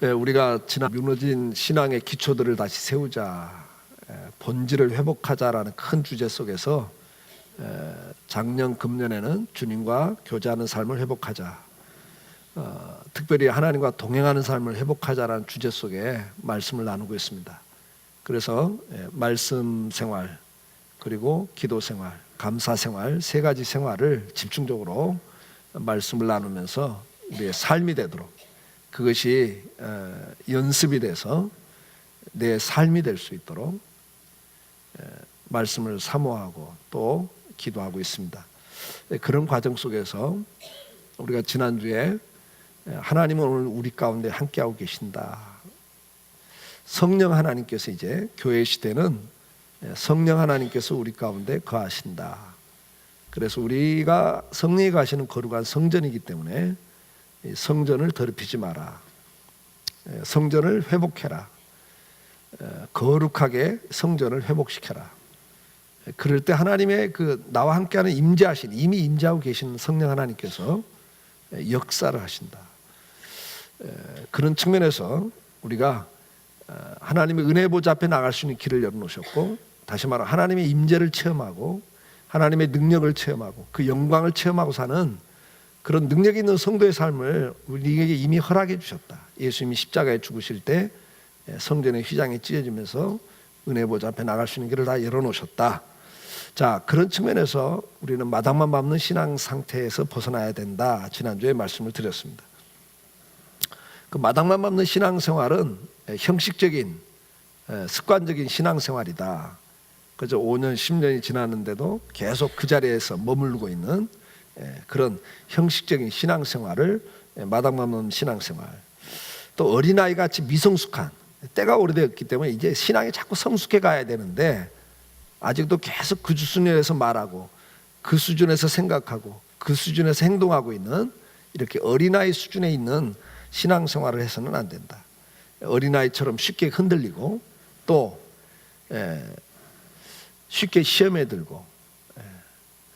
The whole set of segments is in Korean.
우리가 지난 무너진 신앙의 기초들을 다시 세우자, 본질을 회복하자라는 큰 주제 속에서 작년 금년에는 주님과 교제하는 삶을 회복하자, 특별히 하나님과 동행하는 삶을 회복하자라는 주제 속에 말씀을 나누고 있습니다. 그래서 말씀 생활, 그리고 기도 생활, 감사 생활, 세 가지 생활을 집중적으로 말씀을 나누면서 우리의 삶이 되도록, 그것이 연습이 돼서 내 삶이 될 수 있도록 말씀을 사모하고 또 기도하고 있습니다. 그런 과정 속에서 우리가 지난주에 하나님은 오늘 우리 가운데 함께하고 계신다, 성령 하나님께서 이제 교회 시대는 성령 하나님께서 우리 가운데 거하신다. 그래서 우리가 성령이 가시는 거룩한 성전이기 때문에 성전을 더럽히지 마라, 성전을 회복해라, 거룩하게 성전을 회복시켜라. 그럴 때 하나님의 그 나와 함께하는 임재하신, 이미 임재하고 계신 성령 하나님께서 역사를 하신다. 그런 측면에서 우리가 하나님의 은혜 보좌 앞에 나갈 수 있는 길을 열어놓으셨고, 다시 말하면 하나님의 임재를 체험하고 하나님의 능력을 체험하고 그 영광을 체험하고 사는 그런 능력 있는 성도의 삶을 우리에게 이미 허락해 주셨다. 예수님이 십자가에 죽으실 때 성전의 휘장이 찢어지면서 은혜 보좌 앞에 나갈 수 있는 길을 다 열어놓으셨다. 자, 그런 측면에서 우리는 마당만 밟는 신앙 상태에서 벗어나야 된다. 지난주에 말씀을 드렸습니다. 그 마당만 밟는 신앙생활은 형식적인 습관적인 신앙생활이다. 그저 5년 10년이 지났는데도 계속 그 자리에서 머무르고 있는 그런 형식적인 신앙생활을 마당만 밟는 신앙생활, 또 어린아이같이 미성숙한, 때가 오래되었기 때문에 이제 신앙이 자꾸 성숙해 가야 되는데 아직도 계속 그 수준에서 말하고 그 수준에서 생각하고 그 수준에서 행동하고 있는, 이렇게 어린아이 수준에 있는 신앙생활을 해서는 안 된다. 어린아이처럼 쉽게 흔들리고 또 쉽게 시험에 들고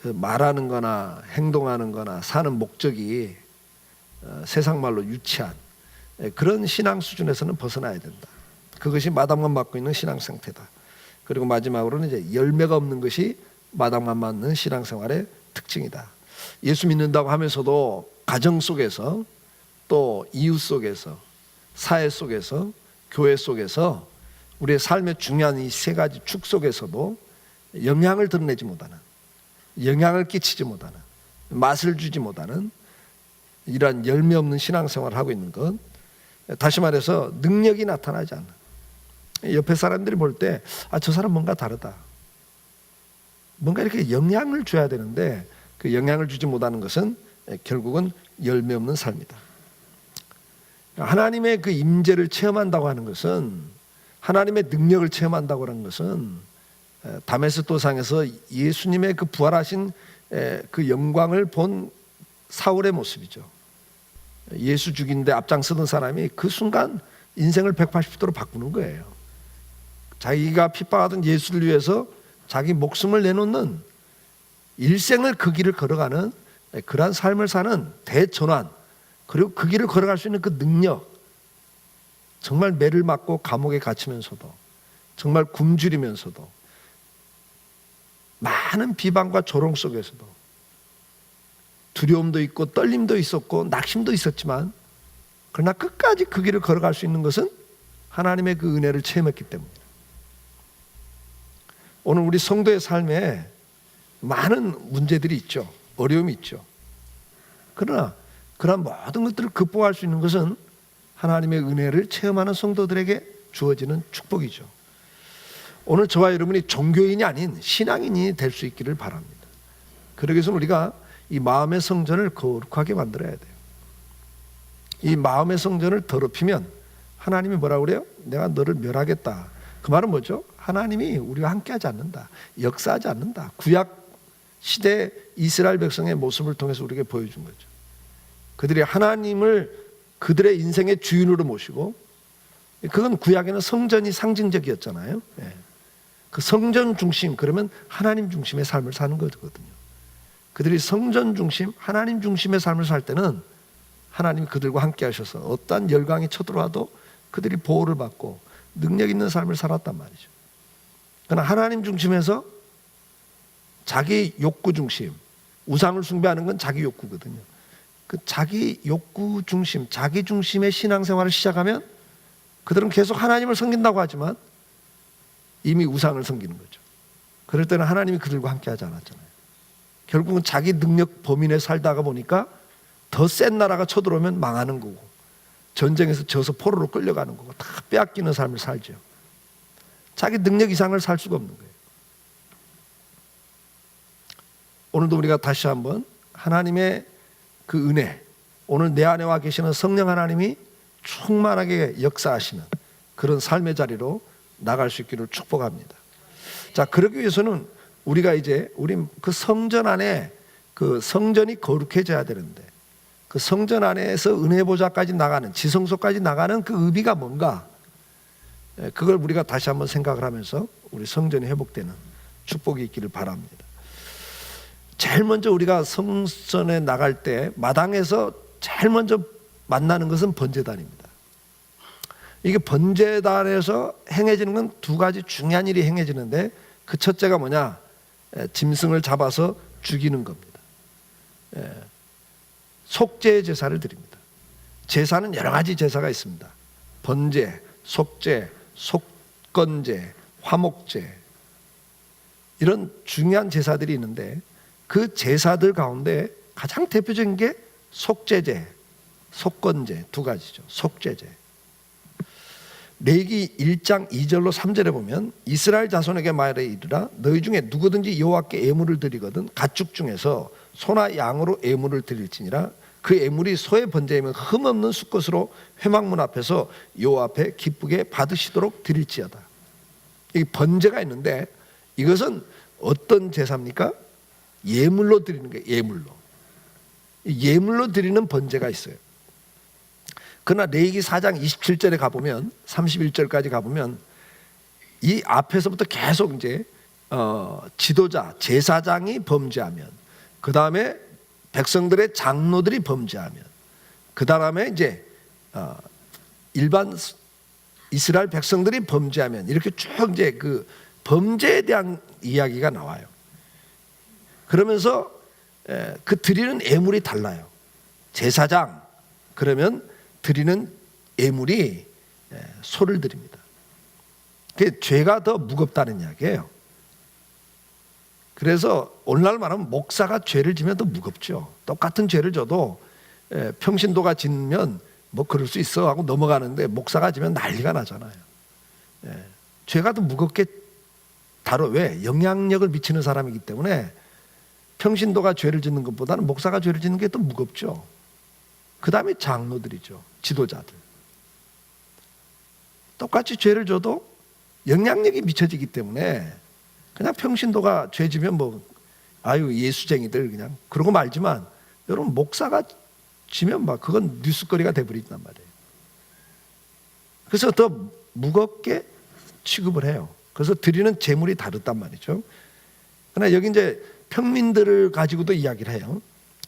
말하는 거나 행동하는 거나 사는 목적이 세상 말로 유치한 그런 신앙 수준에서는 벗어나야 된다. 그것이 마당만 밟고 있는 신앙 상태다. 그리고 마지막으로는 이제 열매가 없는 것이 마당만 맞는 신앙생활의 특징이다. 예수 믿는다고 하면서도 가정 속에서 또 이웃 속에서 사회 속에서 교회 속에서 우리의 삶의 중요한 이 세 가지 축 속에서도 영향을 드러내지 못하는, 영향을 끼치지 못하는, 맛을 주지 못하는 이러한 열매 없는 신앙생활을 하고 있는 것, 다시 말해서 능력이 나타나지 않는, 옆에 사람들이 볼 때 저 사람 뭔가 다르다, 뭔가 이렇게 영향을 줘야 되는데 그 영향을 주지 못하는 것은 결국은 열매 없는 삶이다. 하나님의 그 임재를 체험한다고 하는 것은, 하나님의 능력을 체험한다고 하는 것은 다메섹 도상에서 예수님의 그 부활하신 그 영광을 본 사울의 모습이죠. 예수 죽이는데 앞장서던 사람이 그 순간 인생을 180도로 바꾸는 거예요. 자기가 핍박하던 예수를 위해서 자기 목숨을 내놓는, 일생을 그 길을 걸어가는 그러한 삶을 사는 대전환, 그리고 그 길을 걸어갈 수 있는 그 능력, 정말 매를 맞고 감옥에 갇히면서도, 정말 굶주리면서도, 많은 비방과 조롱 속에서도 두려움도 있고 떨림도 있었고 낙심도 있었지만, 그러나 끝까지 그 길을 걸어갈 수 있는 것은 하나님의 그 은혜를 체험했기 때문입니다. 오늘 우리 성도의 삶에 많은 문제들이 있죠. 어려움이 있죠. 그러나 그런 모든 것들을 극복할 수 있는 것은 하나님의 은혜를 체험하는 성도들에게 주어지는 축복이죠. 오늘 저와 여러분이 종교인이 아닌 신앙인이 될 수 있기를 바랍니다. 그러기 위해서 우리가 이 마음의 성전을 거룩하게 만들어야 돼요. 이 마음의 성전을 더럽히면 하나님이 뭐라고 그래요? 내가 너를 멸하겠다. 그 말은 뭐죠? 하나님이 우리와 함께하지 않는다, 역사하지 않는다. 구약 시대 이스라엘 백성의 모습을 통해서 우리에게 보여준 거죠. 그들이 하나님을 그들의 인생의 주인으로 모시고, 그건 구약에는 성전이 상징적이었잖아요. 그 성전 중심, 그러면 하나님 중심의 삶을 사는 거거든요. 그들이 성전 중심, 하나님 중심의 삶을 살 때는 하나님이 그들과 함께 하셔서 어떠한 열강이 쳐들어와도 그들이 보호를 받고 능력 있는 삶을 살았단 말이죠. 그러나 하나님 중심에서 자기 욕구 중심, 우상을 숭배하는 건 자기 욕구거든요. 그 자기 욕구 중심, 자기 중심의 신앙생활을 시작하면 그들은 계속 하나님을 섬긴다고 하지만 이미 우상을 섬기는 거죠. 그럴 때는 하나님이 그들과 함께 하지 않았잖아요. 결국은 자기 능력 범위 내에 살다가 보니까 더 센 나라가 쳐들어오면 망하는 거고, 전쟁에서 져서 포로로 끌려가는 거고, 다 빼앗기는 삶을 살죠. 자기 능력 이상을 살 수가 없는 거예요. 오늘도 우리가 다시 한번 하나님의 그 은혜, 오늘 내 안에 와 계시는 성령 하나님이 충만하게 역사하시는 그런 삶의 자리로 나갈 수 있기를 축복합니다. 자, 그러기 위해서는 우리가 이제 우리 그 성전 안에 그 성전이 거룩해져야 되는데, 그 성전 안에서 은혜 보좌까지 나가는, 지성소까지 나가는 그 의미가 뭔가, 그걸 우리가 다시 한번 생각을 하면서 우리 성전이 회복되는 축복이 있기를 바랍니다. 제일 먼저 우리가 성전에 나갈 때 마당에서 제일 먼저 만나는 것은 번제단입니다. 이게 번제단에서 행해지는 건 두 가지 중요한 일이 행해지는데, 그 첫째가 뭐냐? 짐승을 잡아서 죽이는 겁니다. 속죄 제사를 드립니다. 제사는 여러 가지 제사가 있습니다. 번제, 속죄, 속건제, 화목제, 이런 중요한 제사들이 있는데, 그 제사들 가운데 가장 대표적인 게 속죄제, 속건제 두 가지죠. 속죄제. 레위기 1장 2절로 3절에 보면 이스라엘 자손에게 말해 이르라, 너희 중에 누구든지 여호와께 예물을 드리거든 가축 중에서 소나 양으로 예물을 드릴지니라. 그 예물이 소의 번제이면 흠없는 수컷으로 회막문 앞에서 여호와 앞에 기쁘게 받으시도록 드릴지어다. 이 번제가 있는데, 이것은 어떤 제사입니까? 예물로 드리는 거예요. 예물로 드리는 번제가 있어요. 그러나 레위기 4장 27절에 가보면, 31절까지 가보면 이 앞에서부터 계속 이제 지도자, 제사장이 범죄하면, 그 다음에 백성들의 장로들이 범죄하면, 그 다음에 이제 일반 이스라엘 백성들이 범죄하면, 이렇게 쭉 이제 그 범죄에 대한 이야기가 나와요. 그러면서 그 드리는 예물이 달라요. 제사장 그러면 드리는 예물이 소를 드립니다. 그게 죄가 더 무겁다는 이야기예요. 그래서 오늘날 말하면 목사가 죄를 지면 더 무겁죠. 똑같은 죄를 져도 평신도가 지면 뭐 그럴 수 있어 하고 넘어가는데, 목사가 지면 난리가 나잖아요. 죄가 더 무겁게 다뤄. 왜? 영향력을 미치는 사람이기 때문에 평신도가 죄를 짓는 것보다는 목사가 죄를 짓는 게 더 무겁죠. 그 다음에 장로들이죠. 지도자들. 똑같이 죄를 져도 영향력이 미쳐지기 때문에 그냥 평신도가 죄 지면 뭐 아유 예수쟁이들 그냥 그러고 말지만, 여러분 목사가 지면 막 그건 뉴스거리가 돼버린단 말이에요. 그래서 더 무겁게 취급을 해요. 그래서 드리는 제물이 다르단 말이죠. 그러나 여기 이제 평민들을 가지고도 이야기를 해요.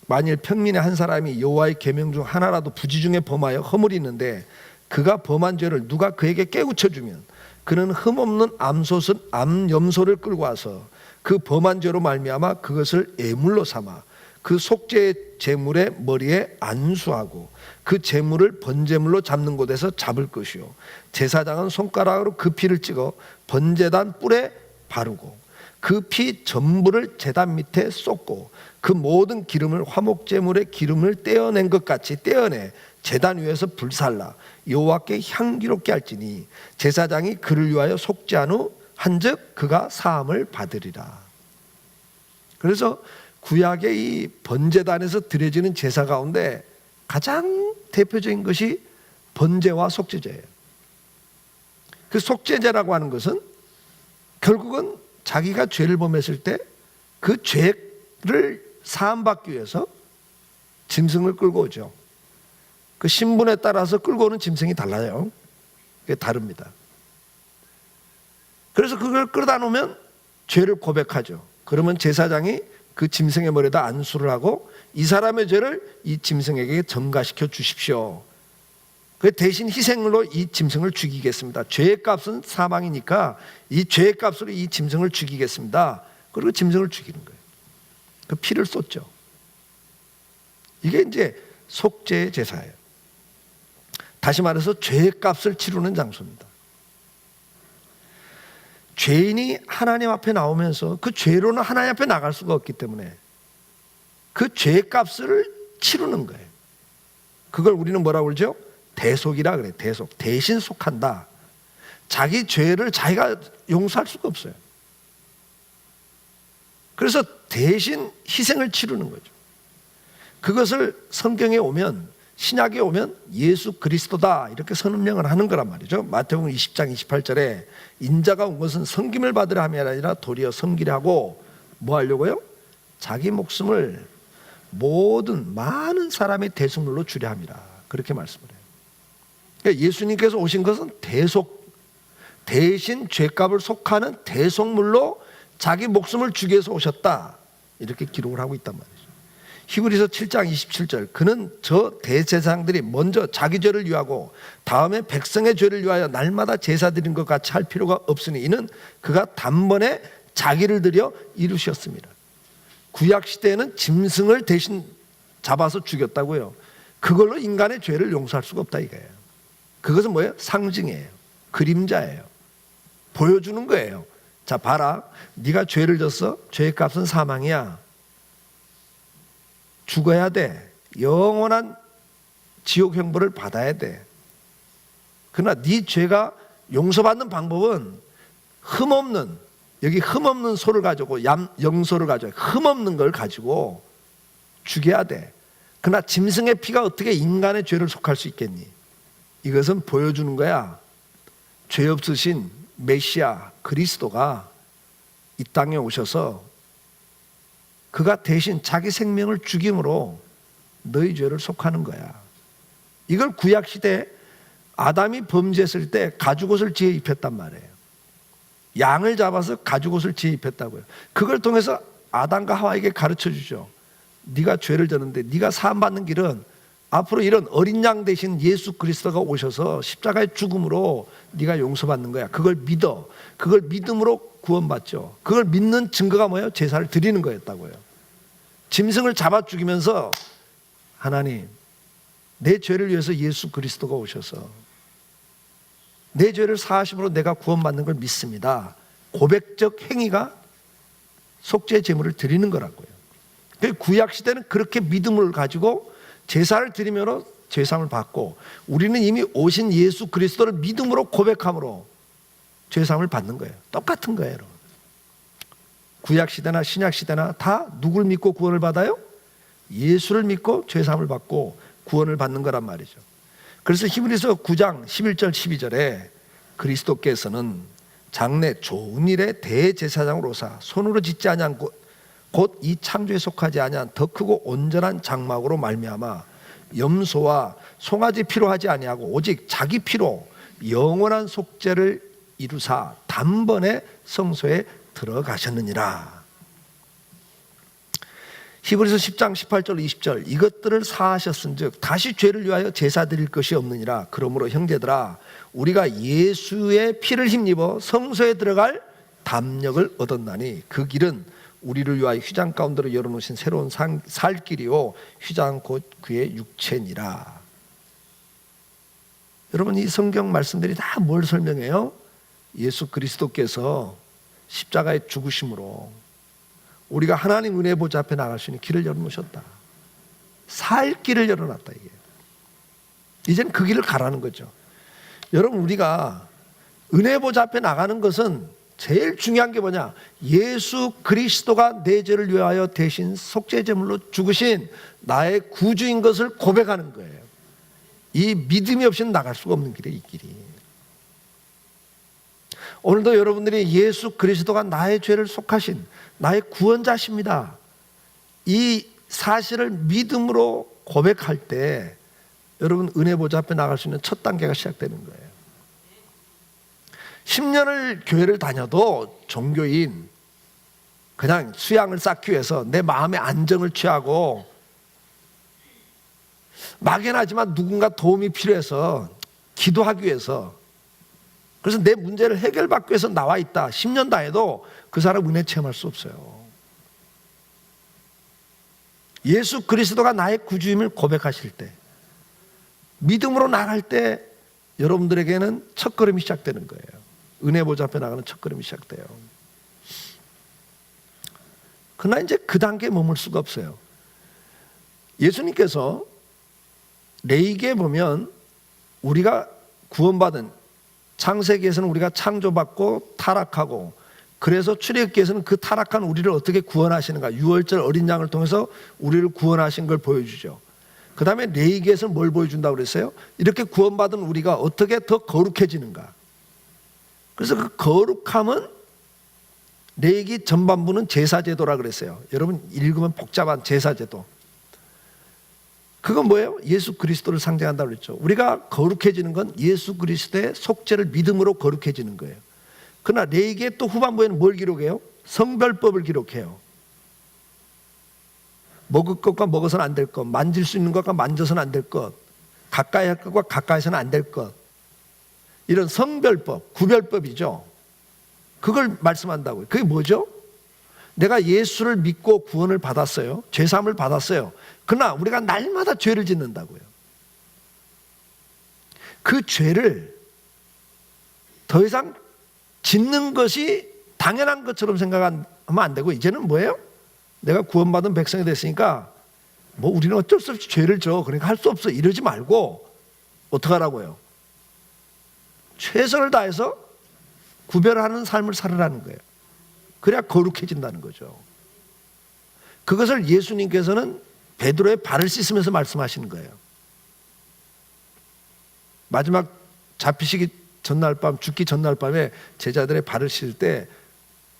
만일 평민의 한 사람이 여호와의 계명 중 하나라도 부지 중에 범하여 허물이 있는데, 그가 범한 죄를 누가 그에게 깨우쳐 주면 그는 흠없는 암염소를 끌고 와서 그 범한 죄로 말미암아 그것을 예물로 삼아 그 속죄의 제물의 머리에 안수하고 그 제물을 번제물로 잡는 곳에서 잡을 것이요, 제사장은 손가락으로 그 피를 찍어 번제단 뿔에 바르고 그 피 전부를 제단 밑에 쏟고 그 모든 기름을 화목제물의 기름을 떼어낸 것 같이 떼어내 제단 위에서 불살라 여호와께 향기롭게 할지니, 제사장이 그를 위하여 속죄한 후 한즉 그가 사함을 받으리라. 그래서 구약의 이 번제단에서 드려지는 제사 가운데 가장 대표적인 것이 번제와 속죄제예요. 그 속죄제라고 하는 것은 결국은 자기가 죄를 범했을 때 그 죄를 사함받기 위해서 짐승을 끌고 오죠. 그 신분에 따라서 끌고 오는 짐승이 달라요. 그게 다릅니다. 그래서 그걸 끌어다 놓으면 죄를 고백하죠. 그러면 제사장이 그 짐승의 머리에다 안수를 하고 이 사람의 죄를 이 짐승에게 전가시켜 주십시오. 그 대신 희생으로 이 짐승을 죽이겠습니다. 죄의 값은 사망이니까 이 죄의 값으로 이 짐승을 죽이겠습니다. 그리고 짐승을 죽이는 거예요. 그 피를 쏟죠. 이게 이제 속죄의 제사예요. 다시 말해서 죄의 값을 치르는 장소입니다. 죄인이 하나님 앞에 나오면서 그 죄로는 하나님 앞에 나갈 수가 없기 때문에 그 죄의 값을 치르는 거예요. 그걸 우리는 뭐라고 그러죠? 대속이라 그래요. 대속. 대신 속한다. 자기 죄를 자기가 용서할 수가 없어요. 그래서 대신 희생을 치르는 거죠. 그것을 성경에 오면, 신약에 오면 예수 그리스도다 이렇게 선언명을 하는 거란 말이죠. 마태복음 20장 28절에 인자가 온 것은 섬김을 받으려 함이 아니라 도리어 섬기려 하고 뭐 하려고요? 자기 목숨을 모든 많은 사람의 대속물로 주려 함이라 그렇게 말씀을 해요. 그러니까 예수님께서 오신 것은 대신 죄값을 속하는 대속물로 자기 목숨을 주기 위해서 오셨다 이렇게 기록을 하고 있단 말이죠. 히브리서 7장 27절 그는 저 대제사장들이 먼저 자기 죄를 위하고 다음에 백성의 죄를 위하여 날마다 제사 드린 것 같이 할 필요가 없으니 이는 그가 단번에 자기를 들여 이루셨습니다. 구약시대에는 짐승을 대신 잡아서 죽였다고요. 그걸로 인간의 죄를 용서할 수가 없다 이거예요. 그것은 뭐예요? 상징이에요. 그림자예요. 보여주는 거예요. 자 봐라, 네가 죄를 졌어. 죄의 값은 사망이야. 죽어야 돼. 영원한 지옥 형벌을 받아야 돼. 그러나 네 죄가 용서받는 방법은 흠없는, 여기 흠없는 소를 가지고 영소를 가지고 흠없는 걸 가지고 죽여야 돼. 그러나 짐승의 피가 어떻게 인간의 죄를 속할 수 있겠니? 이것은 보여주는 거야. 죄 없으신 메시아 그리스도가 이 땅에 오셔서 그가 대신 자기 생명을 죽임으로 너희 죄를 속하는 거야. 이걸 구약시대 아담이 범죄했을 때 가죽옷을 지어 입혔단 말이에요. 양을 잡아서 가죽옷을 지어 입혔다고요. 그걸 통해서 아담과 하와에게 가르쳐 주죠. 네가 죄를 졌는데 네가 사함받는 길은 앞으로 이런 어린 양 대신 예수 그리스도가 오셔서 십자가의 죽음으로 네가 용서받는 거야. 그걸 믿어. 그걸 믿음으로 구원받죠. 그걸 믿는 증거가 뭐예요? 제사를 드리는 거였다고요. 짐승을 잡아 죽이면서 하나님, 내 죄를 위해서 예수 그리스도가 오셔서 내 죄를 사하심으로 내가 구원받는 걸 믿습니다. 고백적 행위가 속죄 제물을 드리는 거라고요. 구약시대는 그렇게 믿음을 가지고 제사를 드리므로 죄사함을 받고, 우리는 이미 오신 예수 그리스도를 믿음으로 고백함으로 죄사함을 받는 거예요. 똑같은 거예요, 여러분. 구약시대나 신약시대나 다 누굴 믿고 구원을 받아요? 예수를 믿고 죄사함을 받고 구원을 받는 거란 말이죠. 그래서 히브리서 9장 11절 12절에 그리스도께서는 장래 좋은 일의 대제사장으로서 손으로 짓지 아니한 곧 이 창조에 속하지 아니한 더 크고 온전한 장막으로 말미암아 염소와 송아지 피로 하지 아니하고 오직 자기 피로 영원한 속죄를 이루사 단번에 성소에 들어가셨느니라. 히브리서 10장 18절 20절 이것들을 사하셨은즉 다시 죄를 위하여 제사 드릴 것이 없느니라. 그러므로 형제들아, 우리가 예수의 피를 힘입어 성소에 들어갈 담력을 얻었나니 그 길은 우리를 위하여 휘장 가운데로 열어놓으신 새로운 살 길이요 휘장 곧 그의 육체니라. 여러분, 이 성경 말씀들이 다 뭘 설명해요? 예수 그리스도께서 십자가의 죽으심으로 우리가 하나님 은혜 보좌 앞에 나갈 수 있는 길을 열어놓으셨다. 살 길을 열어놨다. 이게 이제는 그 길을 가라는 거죠. 여러분, 우리가 은혜 보좌 앞에 나가는 것은 제일 중요한 게 뭐냐? 예수 그리스도가 내 죄를 위하여 대신 속죄 제물로 죽으신 나의 구주인 것을 고백하는 거예요. 이 믿음이 없이는 나갈 수가 없는 길이에요, 이 길이. 오늘도 여러분들이 예수 그리스도가 나의 죄를 속하신 나의 구원자십니다, 이 사실을 믿음으로 고백할 때 여러분 은혜 보좌 앞에 나갈 수 있는 첫 단계가 시작되는 거예요. 10년을 교회를 다녀도 종교인, 그냥 수양을 쌓기 위해서 내 마음의 안정을 취하고 막연하지만 누군가 도움이 필요해서 기도하기 위해서, 그래서 내 문제를 해결받기 위해서 나와 있다 10년 다 해도 그 사람 은혜 체험할 수 없어요. 예수 그리스도가 나의 구주임을 고백하실 때, 믿음으로 나갈 때 여러분들에게는 첫걸음이 시작되는 거예요. 은혜 보좌 앞에 나가는 첫걸음이 시작돼요. 그러나 이제 그 단계에 머물 수가 없어요. 예수님께서 레위기에 보면 우리가 구원받은, 창세기에서는 우리가 창조받고 타락하고, 그래서 출애굽기에서는 그 타락한 우리를 어떻게 구원하시는가, 유월절 어린 양을 통해서 우리를 구원하신 걸 보여주죠. 그 다음에 레위기에서는 뭘 보여준다고 그랬어요? 이렇게 구원받은 우리가 어떻게 더 거룩해지는가. 그래서 그 거룩함은 레위기 전반부는 제사제도라 그랬어요. 여러분 읽으면 복잡한 제사제도. 그건 뭐예요? 예수 그리스도를 상징한다고 그랬죠. 우리가 거룩해지는 건 예수 그리스도의 속죄를 믿음으로 거룩해지는 거예요. 그러나 레위기의 또 후반부에는 뭘 기록해요? 성별법을 기록해요. 먹을 것과 먹어서는 안 될 것, 만질 수 있는 것과 만져서는 안 될 것, 가까이 할 것과 가까이서는 안 될 것, 이런 성별법, 구별법이죠. 그걸 말씀한다고요. 그게 뭐죠? 내가 예수를 믿고 구원을 받았어요. 죄사함을 받았어요. 그러나 우리가 날마다 죄를 짓는다고요. 그 죄를 더 이상 짓는 것이 당연한 것처럼 생각하면 안 되고, 이제는 뭐예요? 내가 구원받은 백성이 됐으니까 뭐 우리는 어쩔 수 없이 죄를 져, 그러니까 할 수 없어, 이러지 말고 어떻게 하라고요? 최선을 다해서 구별하는 삶을 살으라는 거예요. 그래야 거룩해진다는 거죠. 그것을 예수님께서는 베드로의 발을 씻으면서 말씀하시는 거예요. 마지막 잡히시기 전날 밤, 죽기 전날 밤에 제자들의 발을 씻을 때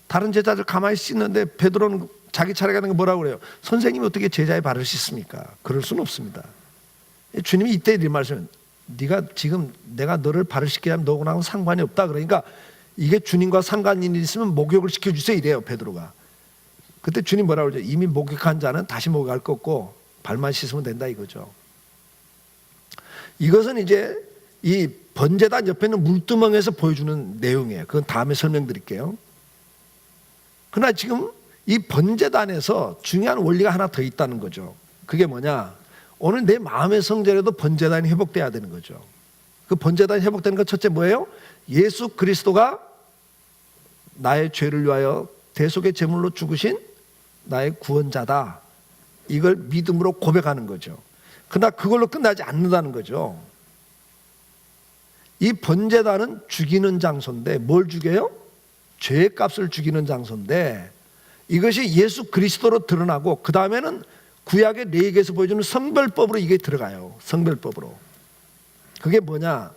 다른 제자들 가만히 씻는데 베드로는 자기 차례가 되는 거 뭐라고 그래요? 선생님이 어떻게 제자의 발을 씻습니까? 그럴 수는 없습니다. 주님이 이때 이 말씀은, 네가 지금 내가 너를 발을 씻게 하면 너하고는 상관이 없다. 그러니까 이게 주님과 상관이 있으면 목욕을 시켜주세요 이래요 베드로가. 그때 주님 뭐라고 그러죠? 이미 목욕한 자는 다시 목욕할 거 없고 발만 씻으면 된다 이거죠. 이것은 이제 이 번제단 옆에 있는 물두멍에서 보여주는 내용이에요. 그건 다음에 설명드릴게요. 그러나 지금 이 번제단에서 중요한 원리가 하나 더 있다는 거죠. 그게 뭐냐? 오늘 내 마음의 성전에도 번제단이 회복돼야 되는 거죠. 그 번제단이 회복되는 것 첫째 뭐예요? 예수 그리스도가 나의 죄를 위하여 대속의 제물로 죽으신 나의 구원자다. 이걸 믿음으로 고백하는 거죠. 그러나 그걸로 끝나지 않는다는 거죠. 이 번제단은 죽이는 장소인데 뭘 죽여요? 죄의 값을 죽이는 장소인데, 이것이 예수 그리스도로 드러나고 그 다음에는 구약의 레위기에서 보여주는 성별법으로 이게 들어가요. 성별법으로. 그게 뭐냐?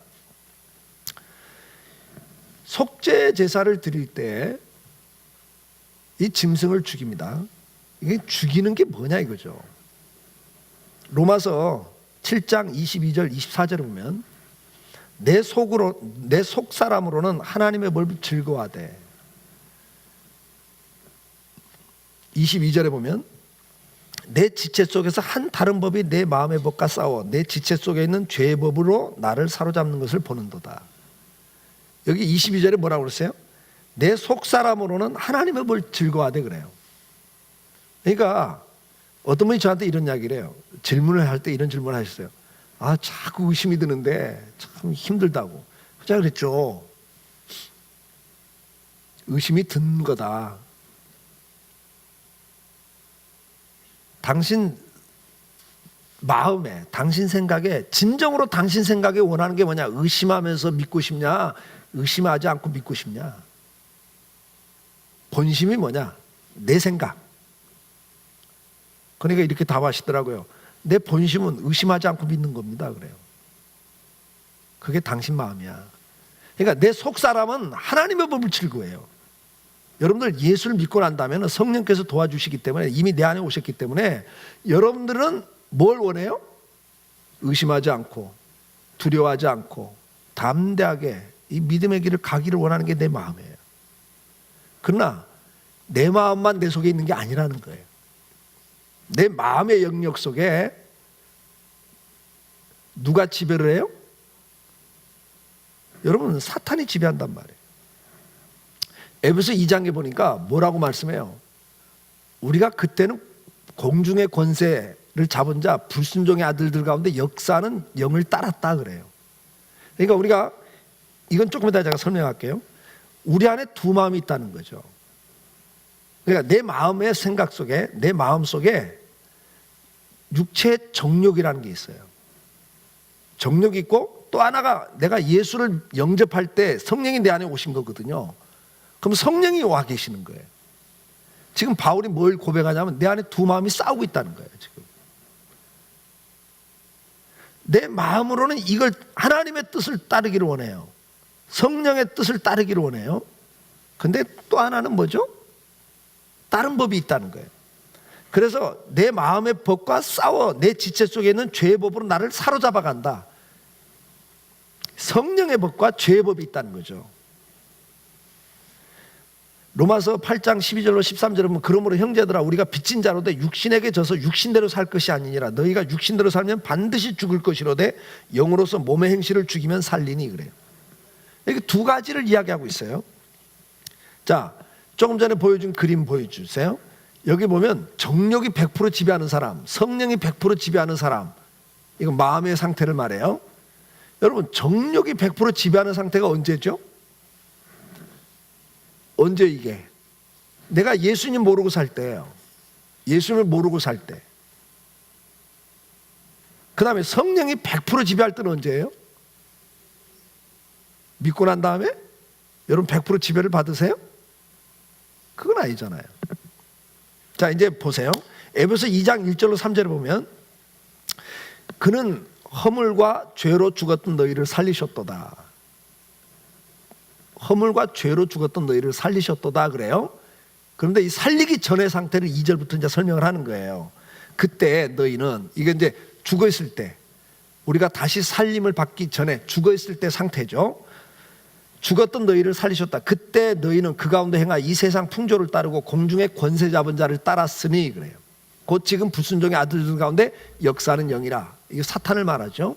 속죄 제사를 드릴 때 이 짐승을 죽입니다. 이게 죽이는 게 뭐냐 이거죠. 로마서 7장 22절 24절을 보면 내 속 사람으로는 하나님의 법을 즐거워하되, 22절에 보면 내 지체 속에서 한 다른 법이 내 마음의 법과 싸워 내 지체 속에 있는 죄의 법으로 나를 사로잡는 것을 보는도다. 여기 22절에 뭐라고 그랬어요? 내 속사람으로는 하나님의 법을 즐거워하되 그래요. 그러니까 어떤 분이 저한테 이런 이야기를 해요. 질문을 할 때 이런 질문을 하셨어요. 아, 자꾸 의심이 드는데 참 힘들다고. 제가 그랬죠. 의심이 든 거다. 당신 마음에, 당신 생각에, 진정으로 당신 생각에 원하는 게 뭐냐? 의심하면서 믿고 싶냐? 의심하지 않고 믿고 싶냐? 본심이 뭐냐? 내 생각. 그러니까 이렇게 답하시더라고요. 내 본심은 의심하지 않고 믿는 겁니다. 그래요. 그게 당신 마음이야. 그러니까 내 속사람은 하나님의 법을 즐거워해요. 여러분들 예수를 믿고 난 다음에 성령께서 도와주시기 때문에, 이미 내 안에 오셨기 때문에 여러분들은 뭘 원해요? 의심하지 않고 두려워하지 않고 담대하게 이 믿음의 길을 가기를 원하는 게 내 마음이에요. 그러나 내 마음만 내 속에 있는 게 아니라는 거예요. 내 마음의 영역 속에 누가 지배를 해요? 여러분, 사탄이 지배한단 말이에요. 에베소 2장에 보니까 뭐라고 말씀해요? 우리가 그때는 공중의 권세를 잡은 자 불순종의 아들들 가운데 역사는 영을 따랐다 그래요. 그러니까 우리가, 이건 조금 이따 제가 설명할게요. 우리 안에 두 마음이 있다는 거죠. 그러니까 내 마음의 생각 속에, 내 마음 속에 육체의 정욕이라는 게 있어요. 정욕이 있고, 또 하나가 내가 예수를 영접할 때 성령이 내 안에 오신 거거든요. 그럼 성령이 와 계시는 거예요. 지금 바울이 뭘 고백하냐면 내 안에 두 마음이 싸우고 있다는 거예요. 지금 내 마음으로는 이걸 하나님의 뜻을 따르기를 원해요. 성령의 뜻을 따르기를 원해요. 근데 또 하나는 뭐죠? 다른 법이 있다는 거예요. 그래서 내 마음의 법과 싸워 내 지체 속에 있는 죄의 법으로 나를 사로잡아 간다. 성령의 법과 죄의 법이 있다는 거죠. 로마서 8장 12절로 13절에 보면 그러므로 형제들아 우리가 빚진 자로되 육신에게 져서 육신대로 살 것이 아니니라. 너희가 육신대로 살면 반드시 죽을 것이로되 영으로서 몸의 행실을 죽이면 살리니 그래요. 이렇게 두 가지를 이야기하고 있어요. 자, 조금 전에 보여준 그림 보여주세요. 여기 보면 정욕이 100% 지배하는 사람, 성령이 100% 지배하는 사람, 이거 마음의 상태를 말해요. 여러분, 정욕이 100% 지배하는 상태가 언제죠? 언제 이게? 내가 예수님 모르고 살 때예요. 예수님을 모르고 살 때. 그 다음에 성령이 100% 지배할 때는 언제예요? 믿고 난 다음에? 여러분 100% 지배를 받으세요? 그건 아니잖아요. 자, 이제 보세요. 에베소 2장 1절로 3절에 보면 그는 허물과 죄로 죽었던 너희를 살리셨도다. 허물과 죄로 죽었던 너희를 살리셨도다 그래요. 그런데 이 살리기 전의 상태를 2절부터 이제 설명을 하는 거예요. 그때 너희는, 이게 이제 죽어 있을 때, 우리가 다시 살림을 받기 전에 죽어 있을 때 상태죠. 죽었던 너희를 살리셨다. 그때 너희는 그 가운데 행하 이 세상 풍조를 따르고 공중의 권세 잡은 자를 따랐으니 그래요. 곧 지금 불순종의 아들들 가운데 역사하는 영이라. 이게 사탄을 말하죠.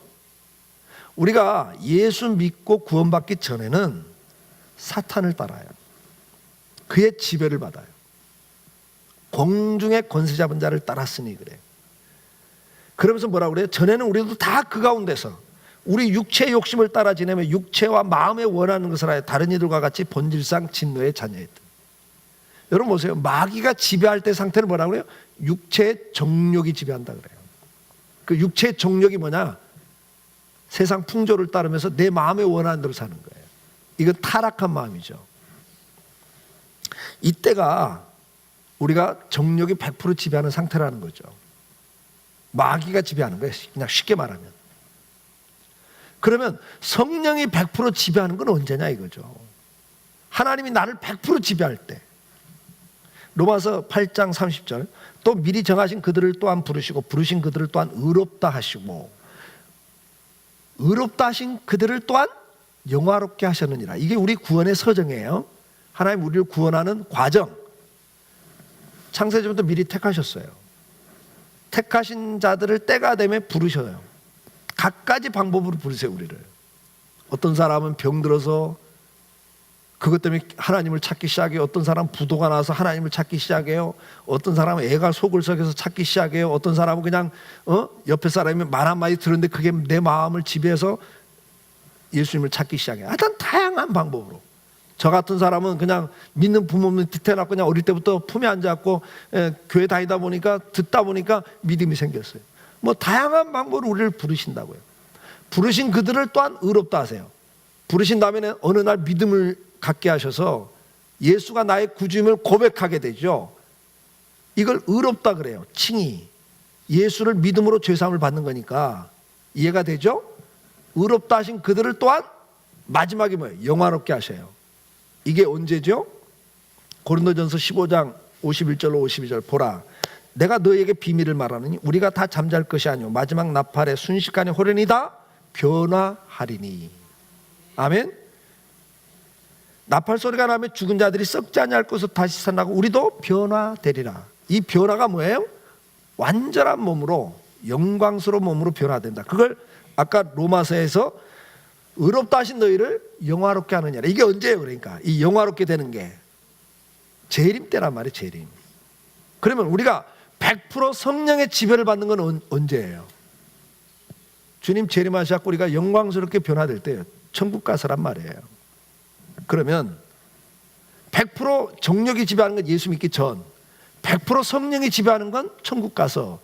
우리가 예수 믿고 구원받기 전에는 사탄을 따라요. 그의 지배를 받아요. 공중의 권세 잡은 자를 따랐으니 그래요. 그러면서 뭐라고 그래요? 전에는 우리도 다 그 가운데서 우리 육체의 욕심을 따라 지내며 육체와 마음에 원하는 것을 하여 다른 이들과 같이 본질상 진노의 자녀였다. 여러분 보세요. 마귀가 지배할 때 상태는 뭐라고 그래요? 육체의 정욕이 지배한다 그래요. 그 육체의 정욕이 뭐냐? 세상 풍조를 따르면서 내 마음에 원하는 대로 사는 거예요. 이건 타락한 마음이죠. 이때가 우리가 정욕이 100% 지배하는 상태라는 거죠. 마귀가 지배하는 거예요. 그냥 쉽게 말하면. 그러면 성령이 100% 지배하는 건 언제냐 이거죠. 하나님이 나를 100% 지배할 때. 로마서 8장 30절 또 미리 정하신 그들을 또한 부르시고 부르신 그들을 또한 의롭다 하시고 의롭다 하신 그들을 또한 영화롭게 하셨느니라. 이게 우리 구원의 서정이에요. 하나님 우리를 구원하는 과정. 창세전부터 미리 택하셨어요. 택하신 자들을 때가 되면 부르셔요. 갖가지 방법으로 부르세요 우리를. 어떤 사람은 병들어서 그것 때문에 하나님을 찾기 시작해요. 어떤 사람은 부도가 나서 하나님을 찾기 시작해요. 어떤 사람은 애가 속을 썩여서 찾기 시작해요. 어떤 사람은 그냥 옆에 사람이 말 한마디 들었는데 그게 내 마음을 지배해서 예수님을 찾기 시작해요. 하여튼 다양한 방법으로. 저 같은 사람은 그냥 믿는 부모님 뒤태어나고 그냥 어릴 때부터 품에 앉아갖고 교회 다니다 보니까 듣다 보니까 믿음이 생겼어요. 뭐 다양한 방법으로 우리를 부르신다고요. 부르신 그들을 또한 의롭다 하세요. 부르신 다음에 어느 날 믿음을 갖게 하셔서 예수가 나의 구주임을 고백하게 되죠. 이걸 의롭다 그래요. 칭의. 예수를 믿음으로 죄사함을 받는 거니까 이해가 되죠? 의롭다 하신 그들을 또한 마지막에 뭐예요? 영화롭게 하셔요. 이게 언제죠? 고린도전서 15장 51절로 52절 보라. 내가 너에게 비밀을 말하느니 우리가 다 잠잘 것이 아니오 마지막 나팔에 순식간에 호련히 다 변화하리니. 아멘. 나팔 소리가 나면 죽은 자들이 썩지 아니할 것으로 다시 살아나고 우리도 변화되리라. 이 변화가 뭐예요? 완전한 몸으로 영광스러운 몸으로 변화된다. 그걸 아까 로마서에서 의롭다 하신 너희를 영화롭게 하느냐. 이게 언제예요? 그러니까 이 영화롭게 되는 게 재림 때란 말이에요. 재림. 그러면 우리가 100% 성령의 지배를 받는 건 언제예요? 주님 재림하셔서 우리가 영광스럽게 변화될 때요. 천국 가서란 말이에요. 그러면 100% 정력이 지배하는 건 예수 믿기 전, 100% 성령이 지배하는 건 천국 가서.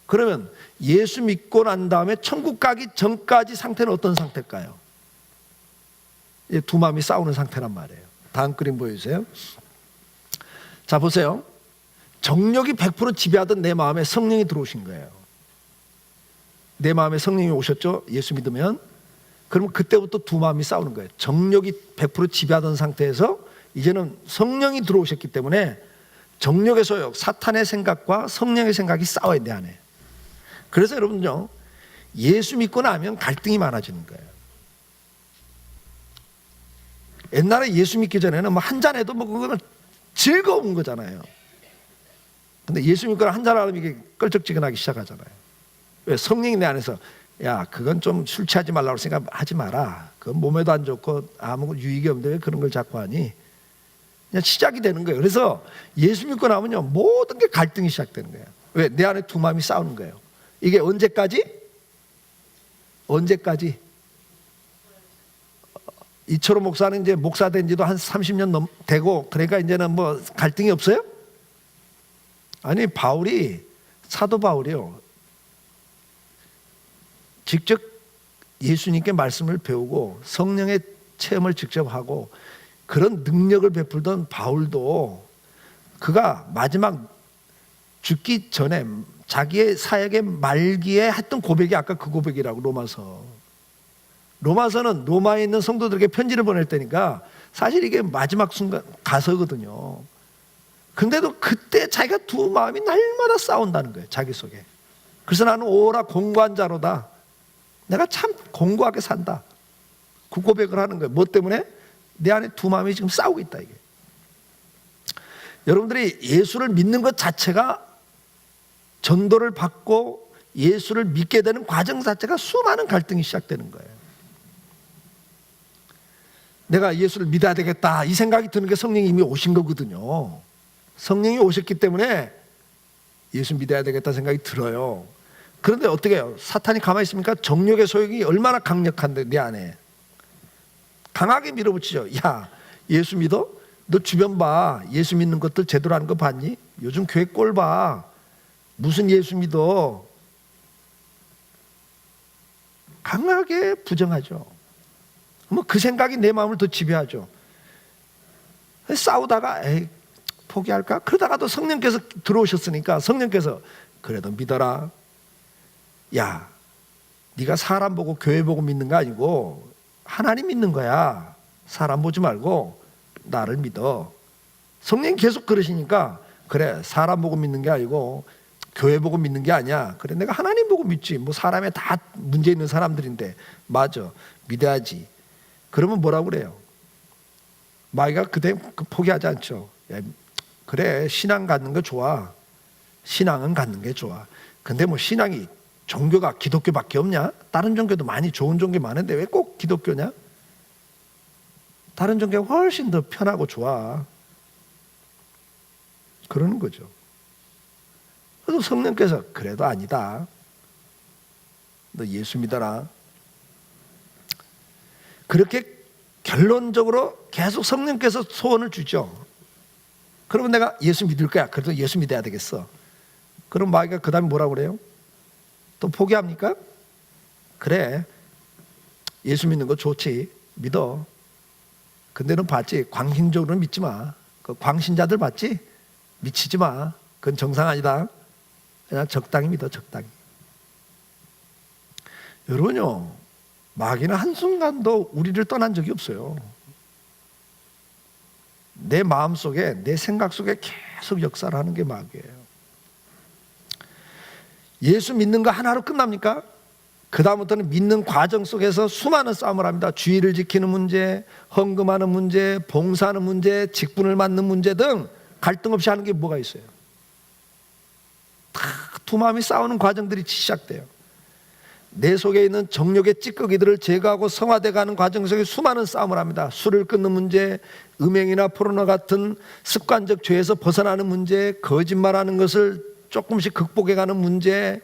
그러면 예수 믿고 난 다음에 천국 가기 전까지 상태는 어떤 상태일까요? 두 마음이 싸우는 상태란 말이에요. 다음 그림 보여주세요. 자, 보세요. 정력이 100% 지배하던 내 마음에 성령이 들어오신 거예요. 내 마음에 성령이 오셨죠? 예수 믿으면. 그러면 그때부터 두 마음이 싸우는 거예요. 정력이 100% 지배하던 상태에서 이제는 성령이 들어오셨기 때문에 정력의 소욕, 사탄의 생각과 성령의 생각이 싸워야 돼, 안에. 그래서 여러분요, 예수 믿고 나면 갈등이 많아지는 거예요. 옛날에 예수 믿기 전에는 뭐 한잔 해도 뭐 그거는 즐거운 거잖아요. 근데 예수 믿고 한잔 하면 이게 껄쩍지근하기 시작하잖아요. 왜? 성령이 내 안에서 야, 그건 좀 술 취하지 말라고 생각하지 마라. 그건 몸에도 안 좋고 아무 유익이 없는데 왜 그런 걸 자꾸 하니? 그냥 시작이 되는 거예요. 그래서 예수 믿고 나면요, 모든 게 갈등이 시작되는 거예요. 왜? 내 안에 두 마음이 싸우는 거예요. 이게 언제까지? 언제까지? 이철호 목사는 이제 목사 된 지도 한 30년 되고, 그러니까 이제는 뭐 갈등이 없어요? 아니, 사도 바울이요, 직접 예수님께 말씀을 배우고 성령의 체험을 직접 하고 그런 능력을 베풀던 바울도 그가 마지막 죽기 전에 자기의 사역의 말기에 했던 고백이 아까 그 고백이라고. 로마서는 로마에 있는 성도들에게 편지를 보낼 때니까 사실 이게 마지막 순간 가서거든요. 근데도 그때 자기가 두 마음이 날마다 싸운다는 거예요, 자기 속에. 그래서 나는 오라 공고한 자로다. 내가 참 공고하게 산다. 그 고백을 하는 거예요. 뭐 때문에? 내 안에 두 마음이 지금 싸우고 있다, 이게. 여러분들이 예수를 믿는 것 자체가, 전도를 받고 예수를 믿게 되는 과정 자체가 수많은 갈등이 시작되는 거예요. 내가 예수를 믿어야 되겠다, 이 생각이 드는 게 성령이 이미 오신 거거든요. 성령이 오셨기 때문에 예수 믿어야 되겠다 생각이 들어요. 그런데 어떻게 해요? 사탄이 가만히 있습니까? 정욕의 소욕이 얼마나 강력한데, 내 안에 강하게 밀어붙이죠. 야, 예수 믿어? 너 주변 봐. 예수 믿는 것들 제대로 하는 거 봤니? 요즘 교회 꼴 봐. 무슨 예수 믿어? 강하게 부정하죠. 뭐 그 생각이 내 마음을 더 지배하죠. 싸우다가 에이, 포기할까? 그러다가도 성령께서 들어오셨으니까 성령께서 그래도 믿어라. 야, 네가 사람 보고 교회 보고 믿는 거 아니고 하나님 믿는 거야. 사람 보지 말고 나를 믿어. 성령이 계속 그러시니까 그래, 사람 보고 믿는 게 아니고 교회 보고 믿는 게 아니야. 그래, 내가 하나님 보고 믿지. 뭐 사람에 다 문제 있는 사람들인데. 맞아, 믿어야지. 그러면 뭐라고 그래요? 마귀가 그때 포기하지 않죠. 야, 그래, 신앙 갖는 거 좋아. 신앙은 갖는 게 좋아. 근데 뭐 신앙이, 종교가 기독교밖에 없냐? 다른 종교도 많이 좋은 종교 많은데 왜 꼭 기독교냐? 다른 종교가 훨씬 더 편하고 좋아. 그러는 거죠. 그래서 성령께서 그래도 아니다. 너 예수 믿어라. 그렇게 결론적으로 계속 성령께서 소원을 주죠. 그러면 내가 예수 믿을 거야. 그래도 예수 믿어야 되겠어. 그럼 마귀가 그 다음에 뭐라고 그래요? 또 포기합니까? 그래, 예수 믿는 거 좋지. 믿어. 근데 넌 봤지? 광신적으로는 믿지 마. 그 광신자들 봤지? 미치지 마. 그건 정상 아니다. 그냥 적당히 믿어, 적당히. 여러분요, 마귀는 한순간도 우리를 떠난 적이 없어요. 내 마음속에, 내 생각 속에 계속 역사를 하는 게 마귀예요. 예수 믿는 거 하나로 끝납니까? 그 다음부터는 믿는 과정 속에서 수많은 싸움을 합니다. 주의를 지키는 문제, 헌금하는 문제, 봉사하는 문제, 직분을 맡는 문제 등 갈등 없이 하는 게 뭐가 있어요? 다 두 마음이 싸우는 과정들이 시작돼요. 내 속에 있는 정욕의 찌꺼기들을 제거하고 성화돼가는 과정 속에 수많은 싸움을 합니다. 술을 끊는 문제, 음행이나 포르노 같은 습관적 죄에서 벗어나는 문제, 거짓말하는 것을 조금씩 극복해가는 문제.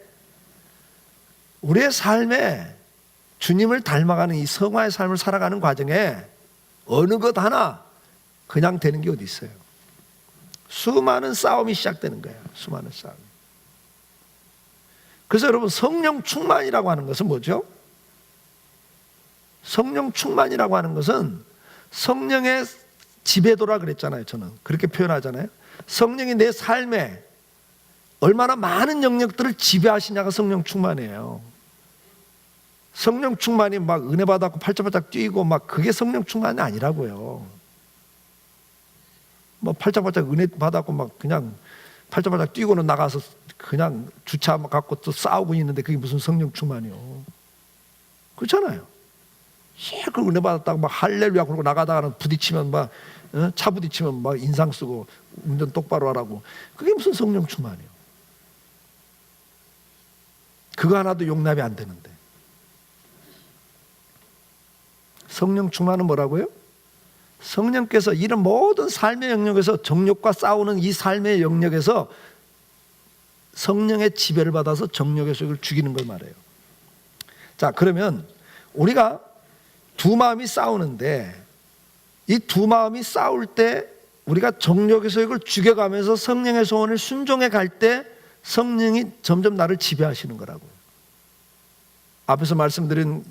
우리의 삶에 주님을 닮아가는 이 성화의 삶을 살아가는 과정에 어느 것 하나 그냥 되는 게 어디 있어요. 수많은 싸움이 시작되는 거예요. 수많은 싸움. 그래서 여러분, 성령 충만이라고 하는 것은 뭐죠? 성령 충만이라고 하는 것은 성령의 지배도라 그랬잖아요. 저는 그렇게 표현하잖아요. 성령이 내 삶에 얼마나 많은 영역들을 지배하시냐가 성령 충만이에요. 성령 충만이 막 은혜 받았고 팔짝팔짝 뛰고 막 그게 성령 충만이 아니라고요. 뭐 팔짝팔짝 은혜 받았고 막 그냥 팔짝팔짝 뛰고는 나가서 그냥 주차 갖고 또 싸우고 있는데 그게 무슨 성령 충만이요? 그렇잖아요. 그 은혜 받았다고 막 할렐루야 그러고 나가다가는 부딪히면 막 차 부딪히면 막 인상 쓰고 운전 똑바로 하라고. 그게 무슨 성령 충만이요? 그거 하나도 용납이 안 되는데. 성령 충만은 뭐라고요? 성령께서 이런 모든 삶의 영역에서 정욕과 싸우는 이 삶의 영역에서 성령의 지배를 받아서 정욕의 소욕을 죽이는 걸 말해요. 자, 그러면 우리가 두 마음이 싸우는데 이 두 마음이 싸울 때 우리가 정욕의 소욕을 죽여가면서 성령의 소원을 순종해 갈 때 성령이 점점 나를 지배하시는 거라고요. 앞에서 말씀드린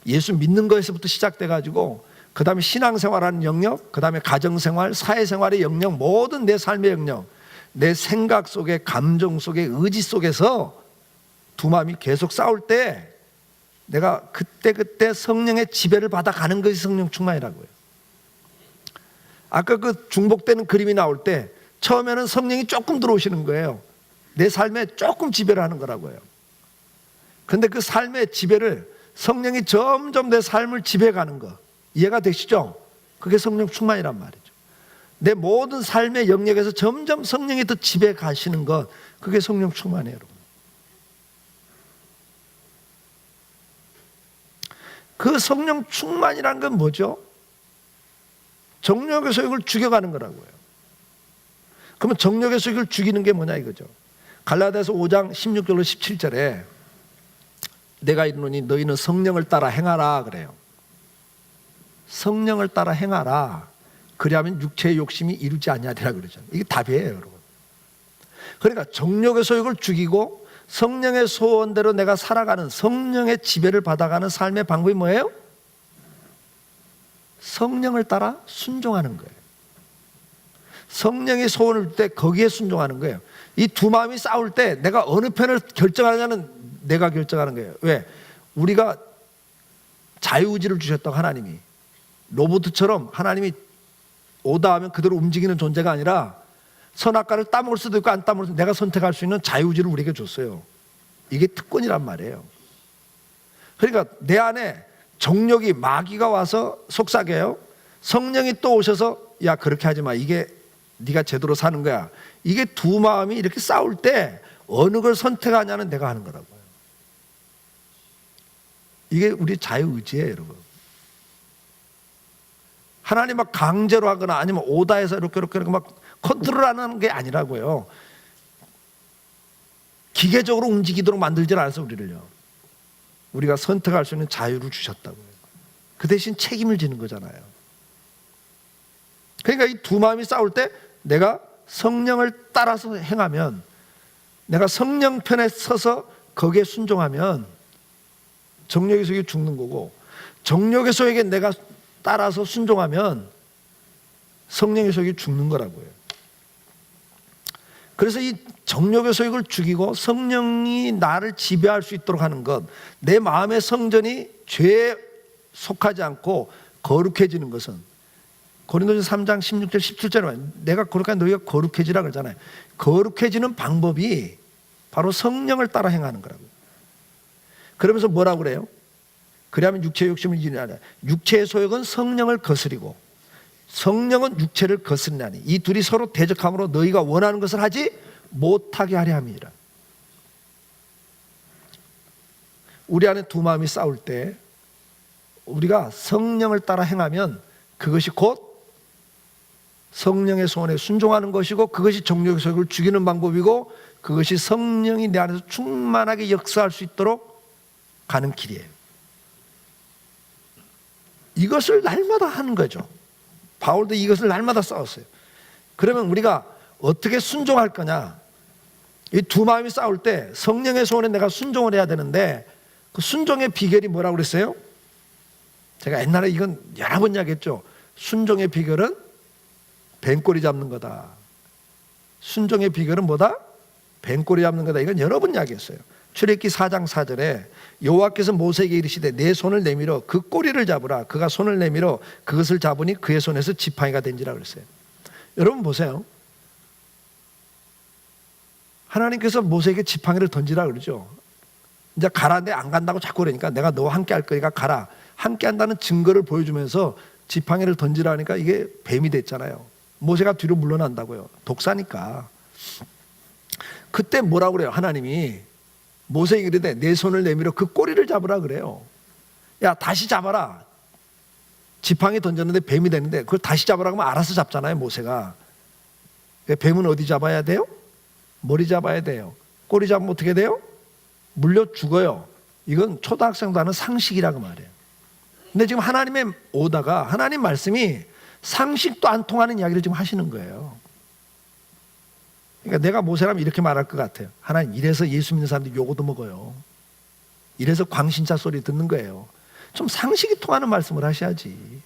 예수 믿는 거에서부터 시작돼 가지고 그 다음에 신앙생활하는 영역, 그 다음에 가정생활, 사회생활의 영역, 모든 내 삶의 영역, 내 생각 속에, 감정 속에, 의지 속에서 두 마음이 계속 싸울 때 내가 그때 성령의 지배를 받아가는 것이 성령 충만이라고요. 아까 그 중복되는 그림이 나올 때 처음에는 성령이 조금 들어오시는 거예요. 내 삶에 조금 지배를 하는 거라고요. 그런데 그 삶의 지배를 성령이 점점 내 삶을 지배해가는 거 이해가 되시죠? 그게 성령 충만이란 말이죠. 내 모든 삶의 영역에서 점점 성령이 더 지배해 가시는 것, 그게 성령 충만이에요, 여러분. 그 성령 충만이란 건 뭐죠? 정욕의 소욕을 죽여가는 거라고요. 그러면 정욕의 소욕을 죽이는 게 뭐냐 이거죠. 갈라디아서 5장 16절로 17절에 내가 이르노니 너희는 성령을 따라 행하라 그래요. 성령을 따라 행하라. 그리하면 육체의 욕심이 이루지 아니하리라 그러잖아요. 이게 답이에요, 여러분. 그러니까 정욕의 소욕을 죽이고 성령의 소원대로 내가 살아가는, 성령의 지배를 받아가는 삶의 방법이 뭐예요? 성령을 따라 순종하는 거예요. 성령의 소원을 줄 때 거기에 순종하는 거예요. 이 두 마음이 싸울 때 내가 어느 편을 결정하냐는 내가 결정하는 거예요. 왜? 우리가 자유의지를 주셨다고 하나님이. 로봇처럼 하나님이 오다 하면 그대로 움직이는 존재가 아니라 선악과를 따먹을 수도 있고 안 따먹을 수도 있고 내가 선택할 수 있는 자유의지를 우리에게 줬어요. 이게 특권이란 말이에요. 그러니까 내 안에 정욕이, 마귀가 와서 속삭여요. 성령이 또 오셔서 야 그렇게 하지 마. 이게 네가 제대로 사는 거야. 이게 두 마음이 이렇게 싸울 때 어느 걸 선택하냐는 내가 하는 거라고요. 이게 우리 자유의지예요, 여러분. 하나님 막 강제로 하거나 아니면 오다해서 이렇게 막 컨트롤하는 게 아니라고요. 기계적으로 움직이도록 만들지 않아서 우리를요. 우리가 선택할 수 있는 자유를 주셨다고요. 그 대신 책임을 지는 거잖아요. 그러니까 이 두 마음이 싸울 때 내가 성령을 따라서 행하면, 내가 성령 편에 서서 거기에 순종하면 정욕의 소욕이 죽는 거고, 정욕의 소욕에 내가 따라서 순종하면 성령의 소욕이 죽는 거라고요. 그래서 이 정욕의 소욕을 죽이고 성령이 나를 지배할 수 있도록 하는 것, 내 마음의 성전이 죄에 속하지 않고 거룩해지는 것은 고린도전서 3장 16절 17절에 내가 거룩한 너희가 거룩해지라 그러잖아요. 거룩해지는 방법이 바로 성령을 따라 행하는 거라고요. 그러면서 뭐라고 그래요? 그래야면 육체의 욕심을 이기는 아니라 육체의 소욕은 성령을 거스리고 성령은 육체를 거스리나니 이 둘이 서로 대적함으로 너희가 원하는 것을 하지 못하게 하려 함이니라. 우리 안에 두 마음이 싸울 때 우리가 성령을 따라 행하면 그것이 곧 성령의 소원에 순종하는 것이고, 그것이 정욕의 소욕을 죽이는 방법이고, 그것이 성령이 내 안에서 충만하게 역사할 수 있도록 가는 길이에요. 이것을 날마다 하는 거죠. 바울도 이것을 날마다 싸웠어요. 그러면 우리가 어떻게 순종할 거냐? 이 두 마음이 싸울 때 성령의 소원에 내가 순종을 해야 되는데, 그 순종의 비결이 뭐라고 그랬어요? 제가 옛날에 이건 여러 번 이야기했죠. 순종의 비결은 뱀꼬리 잡는 거다. 순종의 비결은 뭐다? 뱀꼬리 잡는 거다. 이건 여러 번 이야기했어요. 출애굽기 4장 4절에 여호와께서 모세에게 이르시되 내 손을 내밀어 그 꼬리를 잡으라. 그가 손을 내밀어 그것을 잡으니 그의 손에서 지팡이가 된지라 그랬어요. 여러분 보세요. 하나님께서 모세에게 지팡이를 던지라 그러죠. 이제 가라는데 안 간다고 자꾸 그러니까 내가 너와 함께 할 거니까 가라. 함께 한다는 증거를 보여주면서 지팡이를 던지라 하니까 이게 뱀이 됐잖아요. 모세가 뒤로 물러난다고요. 독사니까. 그때 뭐라고 그래요? 하나님이 모세에게 이르되 내 손을 내밀어 그 꼬리를 잡으라 그래요. 야, 다시 잡아라. 지팡이 던졌는데 뱀이 되는데 그걸 다시 잡으라 하면 알아서 잡잖아요, 모세가. 뱀은 어디 잡아야 돼요? 머리 잡아야 돼요. 꼬리 잡으면 어떻게 돼요? 물려 죽어요. 이건 초등학생도 하는 상식이라고 말해요. 근데 지금 하나님의 오다가 하나님 말씀이 상식도 안 통하는 이야기를 지금 하시는 거예요. 그러니까 내가 모세라면 이렇게 말할 것 같아요. 하나님, 이래서 예수 믿는 사람들이 요거도 먹어요. 이래서 광신자 소리 듣는 거예요. 좀 상식이 통하는 말씀을 하셔야지.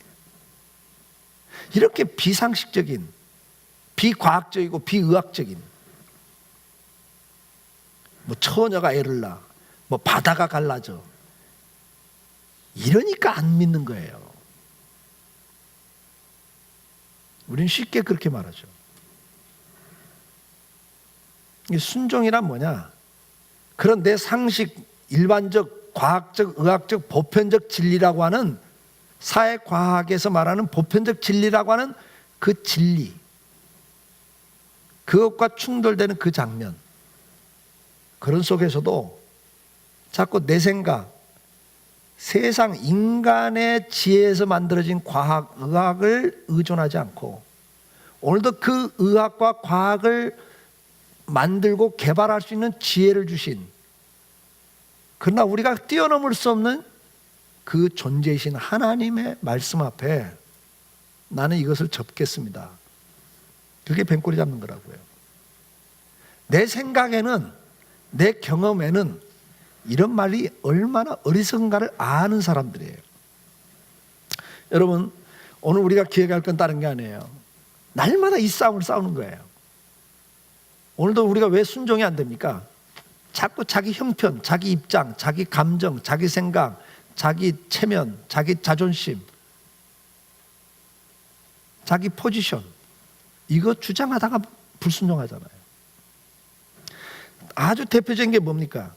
이렇게 비상식적인, 비과학적이고 비의학적인, 뭐 처녀가 애를 낳아, 뭐 바다가 갈라져, 이러니까 안 믿는 거예요. 우리는 쉽게 그렇게 말하죠. 순종이란 뭐냐? 그런 내 상식, 일반적, 과학적, 의학적, 보편적 진리라고 하는, 사회과학에서 말하는 보편적 진리라고 하는 그 진리, 그것과 충돌되는 그 장면, 그런 속에서도 자꾸 내 생각, 세상 인간의 지혜에서 만들어진 과학, 의학을 의존하지 않고, 오늘도 그 의학과 과학을 만들고 개발할 수 있는 지혜를 주신, 그러나 우리가 뛰어넘을 수 없는 그 존재이신 하나님의 말씀 앞에 나는 이것을 접겠습니다. 그게 뱀꼬리 잡는 거라고요. 내 생각에는, 내 경험에는 이런 말이 얼마나 어리석은가를 아는 사람들이에요. 여러분, 오늘 우리가 기억할 건 다른 게 아니에요. 날마다 이 싸움을 싸우는 거예요. 오늘도 우리가 왜 순종이 안 됩니까? 자꾸 자기 형편, 자기 입장, 자기 감정, 자기 생각, 자기 체면, 자기 자존심, 자기 포지션, 이거 주장하다가 불순종하잖아요. 아주 대표적인 게 뭡니까?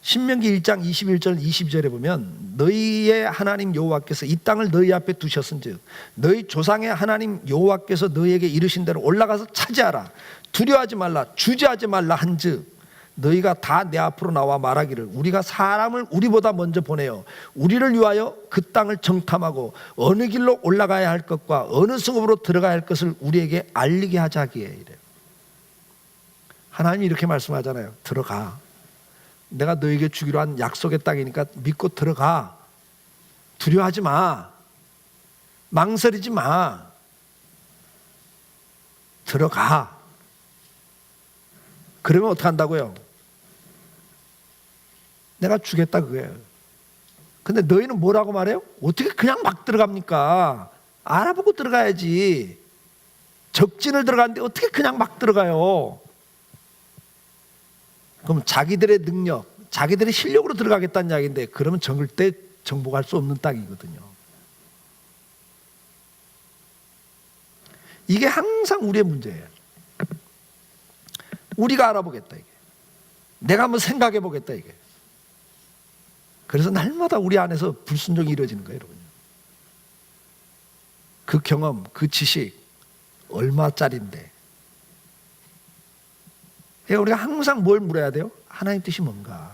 신명기 1장 21절 22절에 보면 너희의 하나님 여호와께서 이 땅을 너희 앞에 두셨은즉 너희 조상의 하나님 여호와께서 너희에게 이르신 대로 올라가서 차지하라. 두려워하지 말라. 주저하지 말라 한즉 너희가 다 내 앞으로 나와 말하기를 우리가 사람을 우리보다 먼저 보내어 우리를 위하여 그 땅을 정탐하고 어느 길로 올라가야 할 것과 어느 성읍으로 들어가야 할 것을 우리에게 알리게 하자기에 이래요. 하나님이 이렇게 말씀하잖아요. 들어가. 내가 너에게 주기로 한 약속의 땅이니까 믿고 들어가. 두려워하지 마. 망설이지 마. 들어가. 그러면 어떻게 한다고요? 내가 주겠다 그거예요. 근데 너희는 뭐라고 말해요? 어떻게 그냥 막 들어갑니까? 알아보고 들어가야지. 적진을 들어가는데 어떻게 그냥 막 들어가요? 그럼 자기들의 능력, 자기들의 실력으로 들어가겠다는 이야기인데 그러면 절대 정복할 수 없는 땅이거든요. 이게 항상 우리의 문제예요. 우리가 알아보겠다 이게. 내가 한번 생각해 보겠다 이게. 그래서 날마다 우리 안에서 불순종이 이루어지는 거예요, 여러분. 그 경험, 그 지식 얼마짜린데. 우리가 항상 뭘 물어야 돼요? 하나님 뜻이 뭔가?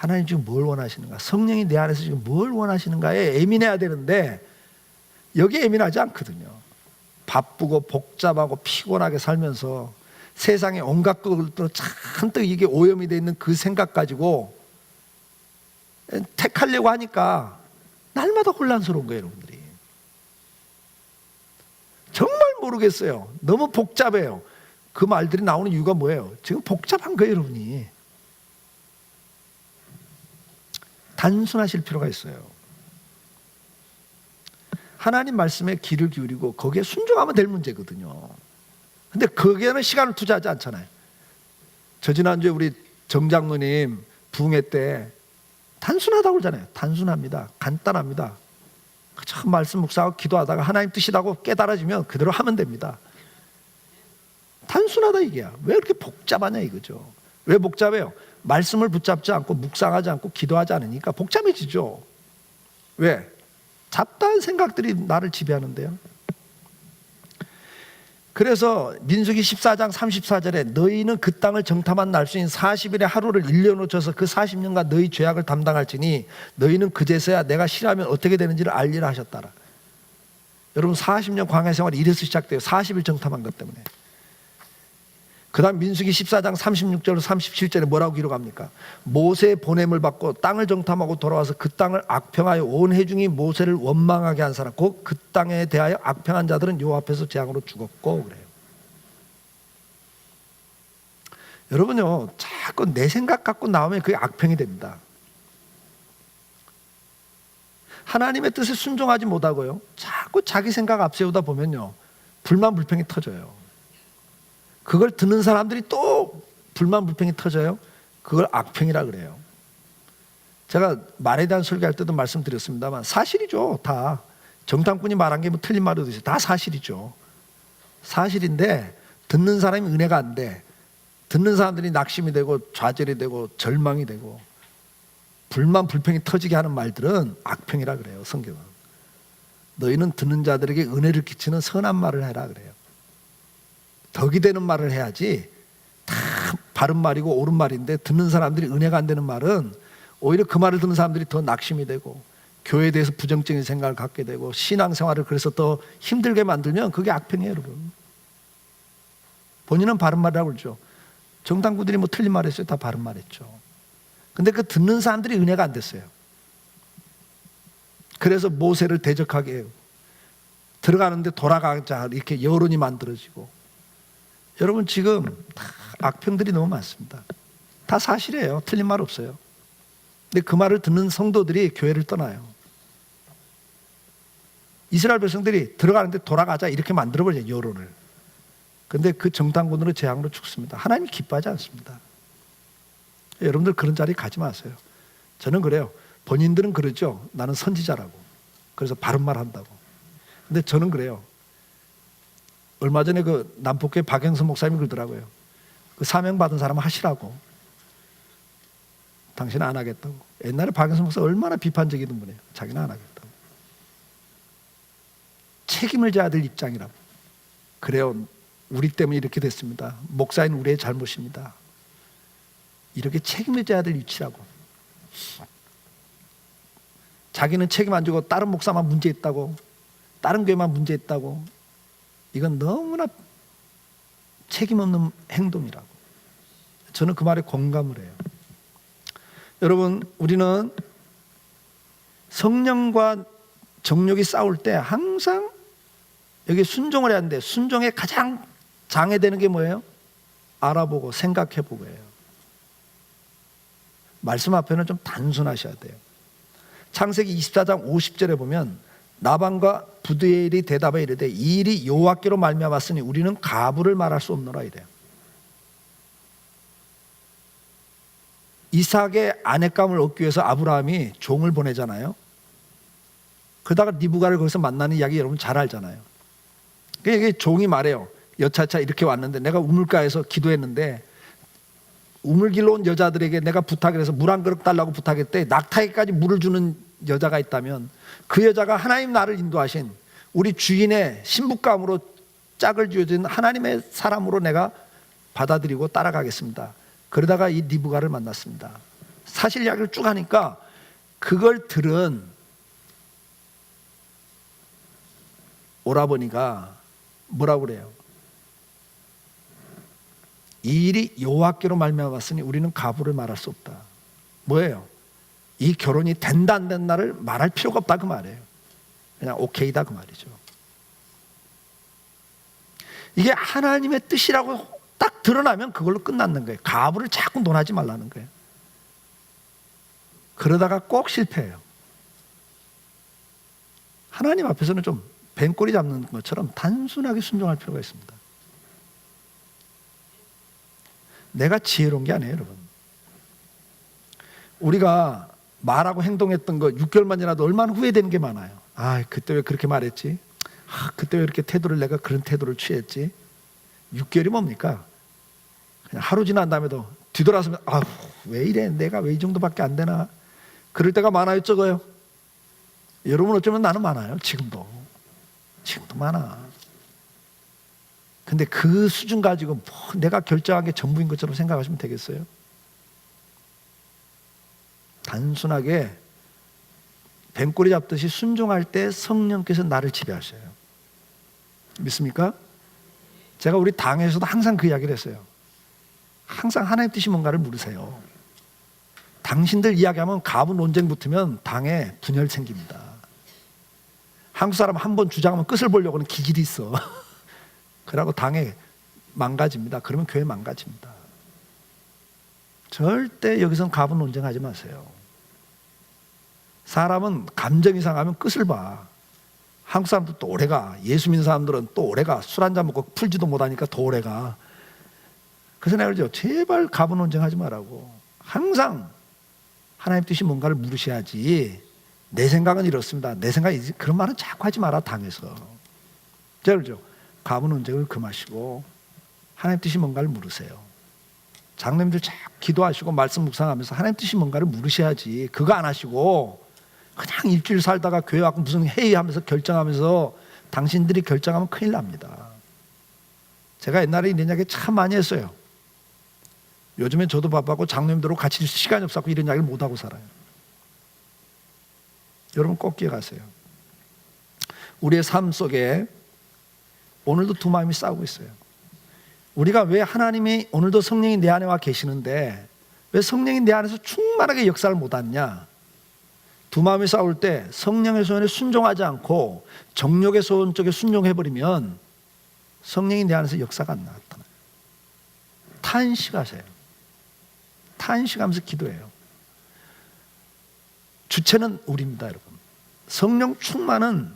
하나님 지금 뭘 원하시는가? 성령이 내 안에서 지금 뭘 원하시는가에 예민해야 되는데 여기에 예민하지 않거든요. 바쁘고 복잡하고 피곤하게 살면서 세상에 온갖 것들로 잔뜩 이게 오염이 되어 있는 그 생각 가지고 택하려고 하니까 날마다 혼란스러운 거예요, 여러분들이. 정말 모르겠어요. 너무 복잡해요. 그 말들이 나오는 이유가 뭐예요? 지금 복잡한 거예요, 여러분이. 단순하실 필요가 있어요. 하나님 말씀에 귀를 기울이고 거기에 순종하면 될 문제거든요. 근데 거기에는 시간을 투자하지 않잖아요. 저 지난주에 우리 정장로님 부흥회 때 단순하다고 그러잖아요. 단순합니다. 간단합니다. 참 말씀 묵상하고 기도하다가 하나님 뜻이라고 깨달아지면 그대로 하면 됩니다. 단순하다 이게야. 왜 이렇게 복잡하냐 이거죠. 왜 복잡해요? 말씀을 붙잡지 않고 묵상하지 않고 기도하지 않으니까 복잡해지죠. 왜? 잡다한 생각들이 나를 지배하는데요. 그래서 민수기 14장 34절에 너희는 그 땅을 정탐한 날 수인 40일의 하루를 1년으로 쳐서 그 40년간 너희 죄악을 담당할지니 너희는 그제서야 내가 싫어하면 어떻게 되는지를 알리라 하셨다라. 여러분 40년 광야 생활이 이래서 시작돼요. 40일 정탐한 것 때문에. 그 다음 민수기 14장 36절 37절에 뭐라고 기록합니까? 모세의 보냄을 받고 땅을 정탐하고 돌아와서 그 땅을 악평하여 온 회중이 모세를 원망하게 한 사람, 곧 그 땅에 대하여 악평한 자들은 여호와 앞에서 재앙으로 죽었고 그래요. 여러분요, 자꾸 내 생각 갖고 나오면 그게 악평이 됩니다. 하나님의 뜻에 순종하지 못하고요, 자꾸 자기 생각 앞세우다 보면요, 불만 불평이 터져요. 그걸 듣는 사람들이 또 불만 불평이 터져요. 그걸 악평이라 그래요. 제가 말에 대한 설교할 때도 말씀드렸습니다만 사실이죠. 다 정탐꾼이 말한 게 뭐 틀린 말이 어디 있어요. 다 사실이죠. 사실인데 듣는 사람이 은혜가 안 돼. 듣는 사람들이 낙심이 되고 좌절이 되고 절망이 되고 불만 불평이 터지게 하는 말들은 악평이라 그래요. 성경은. 너희는 듣는 자들에게 은혜를 끼치는 선한 말을 해라 그래요. 덕이 되는 말을 해야지. 다 바른 말이고 옳은 말인데 듣는 사람들이 은혜가 안 되는 말은 오히려 그 말을 듣는 사람들이 더 낙심이 되고 교회에 대해서 부정적인 생각을 갖게 되고 신앙생활을 그래서 더 힘들게 만들면 그게 악평이에요, 여러분. 본인은 바른 말이라고 그러죠. 정당구들이 뭐 틀린 말 했어요? 다 바른 말 했죠. 근데 그 듣는 사람들이 은혜가 안 됐어요. 그래서 모세를 대적하게 해요. 들어가는데 돌아가자 이렇게 여론이 만들어지고. 여러분 지금 다 악평들이 너무 많습니다. 다 사실이에요. 틀린 말 없어요. 근데 그 말을 듣는 성도들이 교회를 떠나요. 이스라엘 백성들이 들어가는데 돌아가자 이렇게 만들어버려요, 여론을. 근데 그 정탐꾼으로 재앙으로 죽습니다. 하나님이 기뻐하지 않습니다. 여러분들 그런 자리에 가지 마세요. 저는 그래요. 본인들은 그러죠. 나는 선지자라고. 그래서 바른 말 한다고. 근데 저는 그래요. 얼마 전에 그 남북교회 박영선 목사님이 그러더라고요. 그 사명 받은 사람 하시라고. 당신은 안 하겠다고. 옛날에 박영선 목사 얼마나 비판적이던 분이에요. 자기는 안 하겠다고. 책임을 져야 될 입장이라고. 그래요. 우리 때문에 이렇게 됐습니다. 목사인 우리의 잘못입니다. 이렇게 책임을 져야 될 위치라고. 자기는 책임 안 지고 다른 목사만 문제 있다고, 다른 교회만 문제 있다고. 이건 너무나 책임 없는 행동이라고. 저는 그 말에 공감을 해요. 여러분, 우리는 성령과 정욕이 싸울 때 항상 여기 순종을 해야 하는데, 순종에 가장 장애되는 게 뭐예요? 알아보고 생각해보고 해요. 말씀 앞에는 좀 단순하셔야 돼요. 창세기 24장 50절에 보면 나방과 부두엘이 대답해 이르되 이 일이 여호와께로 말미암았으니 우리는 가부를 말할 수 없노라 이래요. 이삭의 아내감을 얻기 위해서 아브라함이 종을 보내잖아요. 그러다가 리브가를 거기서 만나는 이야기 여러분 잘 알잖아요. 그러니까 이게 종이 말해요. 여차차 이렇게 왔는데 내가 우물가에서 기도했는데 우물 길러 온 여자들에게 내가 부탁을 해서 물 한 그릇 달라고 부탁했대. 낙타에까지 물을 주는 여자가 있다면 그 여자가 하나님 나를 인도하신 우리 주인의 신부감으로 짝을 지어준 하나님의 사람으로 내가 받아들이고 따라가겠습니다. 그러다가 이 리브가를 만났습니다. 사실 이야기를 쭉 하니까 그걸 들은 오라버니가 뭐라고 그래요? 이 일이 여호와께로 말미암았으니 우리는 가부를 말할 수 없다. 뭐예요? 이 결혼이 된다 안 된다를 말할 필요가 없다 그 말이에요. 그냥 오케이다 그 말이죠. 이게 하나님의 뜻이라고 딱 드러나면 그걸로 끝났는 거예요. 가부를 자꾸 논하지 말라는 거예요. 그러다가 꼭 실패해요. 하나님 앞에서는 좀 뱀꼬리 잡는 것처럼 단순하게 순종할 필요가 있습니다. 내가 지혜로운 게 아니에요, 여러분. 우리가 말하고 행동했던 거 6개월만 지나도 얼마나 후회되는 게 많아요. 아, 그때 왜 그렇게 말했지? 아, 그때 왜 이렇게 태도를 내가 그런 태도를 취했지? 6개월이 뭡니까? 그냥 하루 지난 다음에도 뒤돌아서면 아, 왜 이래? 내가 왜 이 정도밖에 안 되나? 그럴 때가 많아요, 적어요? 여러분 어쩌면 나는 많아요. 지금도 많아. 근데 그 수준 가지고 뭐 내가 결정한 게 전부인 것처럼 생각하시면 되겠어요? 단순하게 뱀꼬리 잡듯이 순종할 때 성령께서 나를 지배하셔요. 믿습니까? 제가 우리 당에서도 항상 그 이야기를 했어요. 항상 하나님 뜻이 뭔가를 물으세요. 당신들 이야기하면 가부 논쟁 붙으면 당에 분열 생깁니다. 한국 사람 한 번 주장하면 끝을 보려고 하는 기질이 있어. 그러고 당에 망가집니다. 그러면 교회 망가집니다. 절대 여기선 가부 논쟁하지 마세요. 사람은 감정이 상하면 끝을 봐. 한국 사람도 또 오래가. 예수 믿는 사람들은 또 오래가. 술 한잔 먹고 풀지도 못하니까 더 오래가. 그래서 내가 그러죠. 제발 가부 논쟁하지 말라고. 항상 하나님 뜻이 뭔가를 물으셔야지. 내 생각은 이렇습니다. 내 생각이 그런 말은 자꾸 하지 마라 당에서. 제가 그러죠. 가부 논쟁을 금하시고 하나님 뜻이 뭔가를 물으세요. 장로님들 자꾸 기도하시고 말씀 묵상하면서 하나님 뜻이 뭔가를 물으셔야지. 그거 안 하시고 그냥 일주일 살다가 교회 와서 무슨 회의하면서 결정하면서 당신들이 결정하면 큰일 납니다. 제가 옛날에 이런 이야기 참 많이 했어요. 요즘엔 저도 바빠고 장로님들하고 같이 시간이 없어서 이런 이야기를 못하고 살아요. 여러분 꼭 기억하세요. 우리의 삶 속에 오늘도 두 마음이 싸우고 있어요. 우리가 왜 하나님이 오늘도 성령이 내 안에 와 계시는데 왜 성령이 내 안에서 충만하게 역사를 못하냐? 두 마음이 싸울 때 성령의 소원에 순종하지 않고 정욕의 소원 쪽에 순종해버리면 성령이 내 안에서 역사가 안 나타나요. 탄식하세요. 탄식하면서 기도해요. 주체는 우리입니다, 여러분. 성령 충만은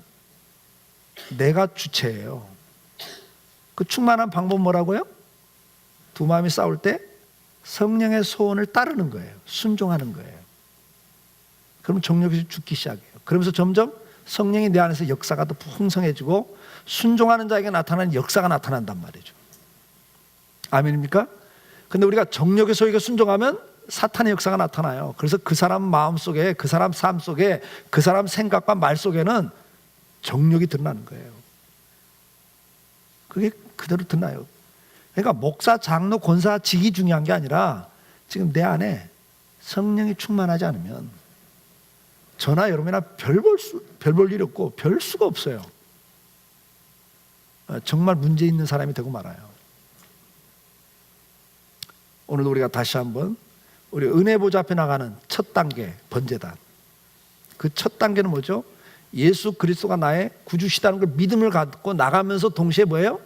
내가 주체예요. 그 충만한 방법 뭐라고요? 두 마음이 싸울 때 성령의 소원을 따르는 거예요. 순종하는 거예요. 그럼 정욕이 죽기 시작해요. 그러면서 점점 성령이 내 안에서 역사가 더 풍성해지고 순종하는 자에게 나타나는 역사가 나타난단 말이죠. 아멘입니까? 근데 우리가 정욕의 소유에 순종하면 사탄의 역사가 나타나요. 그래서 그 사람 마음 속에, 그 사람 삶 속에, 그 사람 생각과 말 속에는 정욕이 드러나는 거예요. 그게 그대로 드러나요. 그러니까 목사, 장로, 권사 직이 중요한 게 아니라 지금 내 안에 성령이 충만하지 않으면 저나 여러분이나 별 볼 일 없고 별 수가 없어요. 정말 문제 있는 사람이 되고 말아요. 오늘도 우리가 다시 한번 우리 은혜 보좌 앞에 나가는 첫 단계 번제단. 그 첫 단계는 뭐죠? 예수 그리스도가 나의 구주시다는 걸 믿음을 갖고 나가면서 동시에 뭐예요?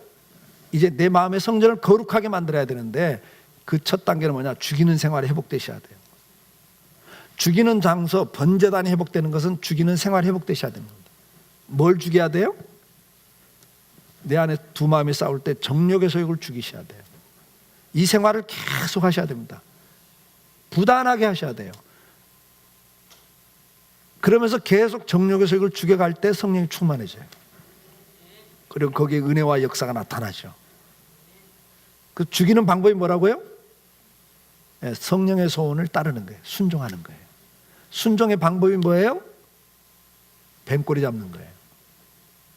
이제 내 마음의 성전을 거룩하게 만들어야 되는데 그 첫 단계는 뭐냐? 죽이는 생활이 회복되셔야 돼요. 죽이는 장소, 번제단이 회복되는 것은 죽이는 생활이 회복되셔야 됩니다. 뭘 죽여야 돼요? 내 안에 두 마음이 싸울 때 정욕의 소욕을 죽이셔야 돼요. 이 생활을 계속 하셔야 됩니다. 부단하게 하셔야 돼요. 그러면서 계속 정욕의 소욕을 죽여갈 때 성령이 충만해져요. 그리고 거기에 은혜와 역사가 나타나죠. 그 죽이는 방법이 뭐라고요? 성령의 소원을 따르는 거예요. 순종하는 거예요. 순종의 방법이 뭐예요? 뱀꼬리 잡는 거예요.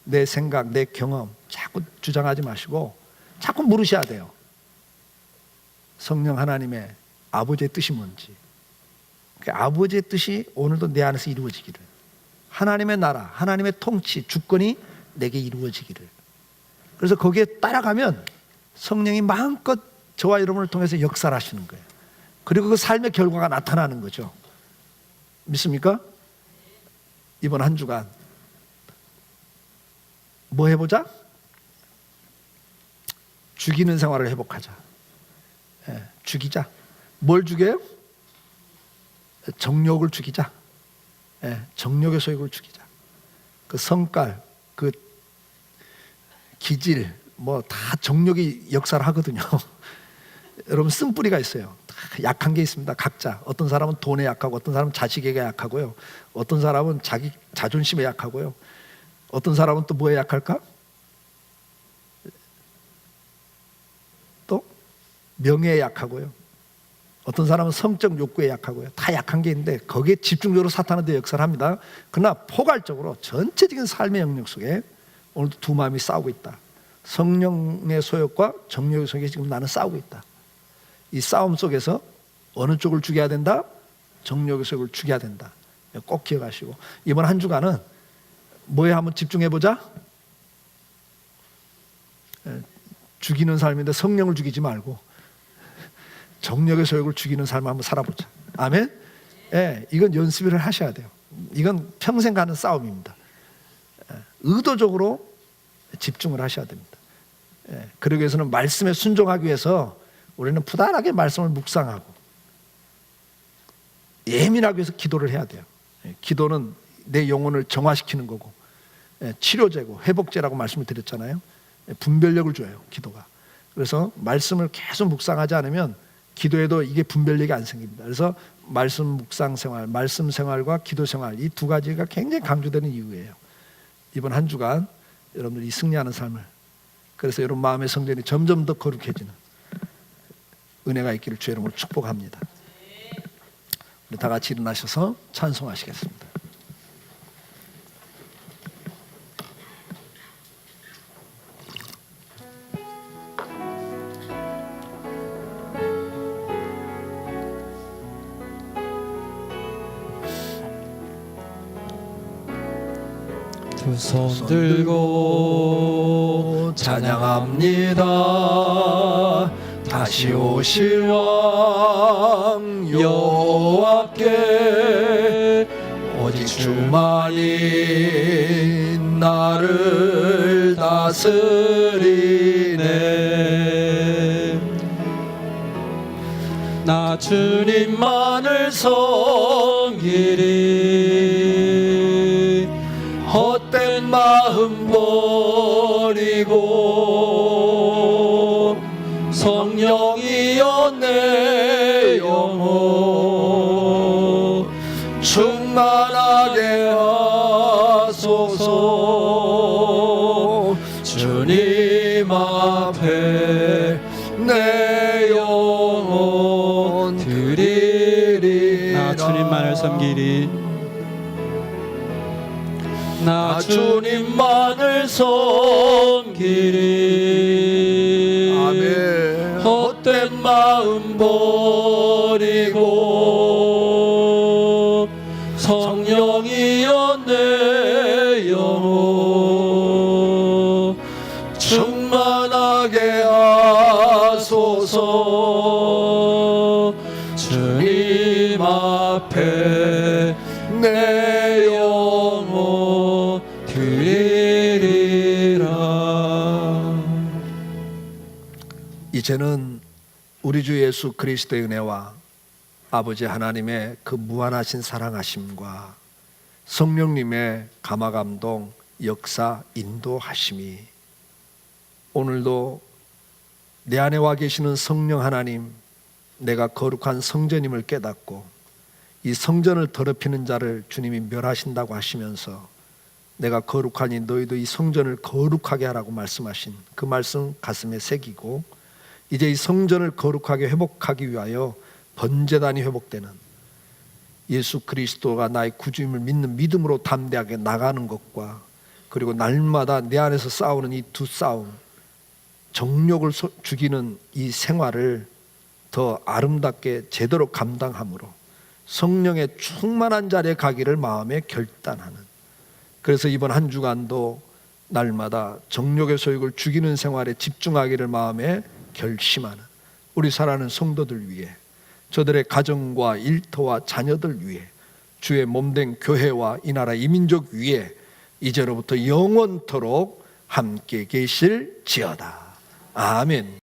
내 생각, 내 경험 자꾸 주장하지 마시고 자꾸 물으셔야 돼요. 성령 하나님의 아버지의 뜻이 뭔지, 그 아버지의 뜻이 오늘도 내 안에서 이루어지기를, 하나님의 나라, 하나님의 통치, 주권이 내게 이루어지기를. 그래서 거기에 따라가면 성령이 마음껏 저와 여러분을 통해서 역사를 하시는 거예요. 그리고 그 삶의 결과가 나타나는 거죠. 믿습니까? 이번 한 주간 뭐 해보자? 죽이는 생활을 회복하자. 죽이자. 뭘 죽여요? 정욕을 죽이자. 정욕의 소욕을 죽이자. 그 성깔, 그 기질, 뭐 다 정욕이 역사를 하거든요. 여러분 쓴뿌리가 있어요. 다 약한 게 있습니다. 각자. 어떤 사람은 돈에 약하고, 어떤 사람은 자식에게 약하고요. 어떤 사람은 자기 자존심에 약하고요. 어떤 사람은 또 뭐에 약할까? 또 명예에 약하고요. 어떤 사람은 성적 욕구에 약하고요. 다 약한 게 있는데 거기에 집중적으로 사탄은 내 역사를 합니다. 그러나 포괄적으로 전체적인 삶의 영역 속에 오늘도 두 마음이 싸우고 있다. 성령의 소욕과 정욕의 소욕이 지금 나는 싸우고 있다. 이 싸움 속에서 어느 쪽을 죽여야 된다? 정욕의 소욕을 죽여야 된다. 꼭 기억하시고, 이번 한 주간은 뭐에 한번 집중해보자. 죽이는 삶인데 성령을 죽이지 말고 정욕의 소욕을 죽이는 삶을 한번 살아보자. 아멘? 이건 연습을 하셔야 돼요. 이건 평생 가는 싸움입니다. 의도적으로 집중을 하셔야 됩니다. 그러기 위해서는 말씀에 순종하기 위해서 우리는 부단하게 말씀을 묵상하고 예민하기 위해서 기도를 해야 돼요. 기도는 내 영혼을 정화시키는 거고 치료제고 회복제라고 말씀을 드렸잖아요. 분별력을 줘요, 기도가. 그래서 말씀을 계속 묵상하지 않으면 기도에도 이게 분별력이 안 생깁니다. 그래서 말씀 묵상 생활, 말씀 생활과 기도 생활, 이 두 가지가 굉장히 강조되는 이유예요. 이번 한 주간 여러분들이 승리하는 삶을, 그래서 여러분 마음의 성전이 점점 더 거룩해지는 은혜가 있기를 주의 이름으로 축복합니다. 우리 다 같이 일어나셔서 찬송하시겠습니다. 두 손 들고 찬양합니다. 다시 오실 왕 여호와께 오직 주만이 나를 다스리네. 나 주님만을 섬기리. 헛된 마음 버리고 성령이여 내 영혼 충만하게 하소서. 주님 앞에 내 영혼 드리리라. 나 주님만을 섬기리. 나 주님만을 섬기리. 아멘. 헛된 마음 버리고 성령이여 내 영혼 충만하게 하소서. 주님 앞에 내 영혼 드리리라. 이제는 우리 주 예수 그리스도의 은혜와 아버지 하나님의 그 무한하신 사랑하심과 성령님의 감화감동, 역사, 인도하심이 오늘도 내 안에 와 계시는 성령 하나님, 내가 거룩한 성전임을 깨닫고 이 성전을 더럽히는 자를 주님이 멸하신다고 하시면서 내가 거룩하니 너희도 이 성전을 거룩하게 하라고 말씀하신 그 말씀 가슴에 새기고, 이제 이 성전을 거룩하게 회복하기 위하여 번제단이 회복되는 예수 그리스도가 나의 구주임을 믿는 믿음으로 담대하게 나가는 것과, 그리고 날마다 내 안에서 싸우는 이 두 싸움, 정욕을 죽이는 이 생활을 더 아름답게 제대로 감당함으로 성령의 충만한 자리에 가기를 마음에 결단하는, 그래서 이번 한 주간도 날마다 정욕의 소욕을 죽이는 생활에 집중하기를 마음에 결심하는 우리 사랑하는 성도들 위해, 저들의 가정과 일터와 자녀들 위해, 주의 몸된 교회와 이 나라 이 민족 위에 이제로부터 영원토록 함께 계실지어다. 아멘.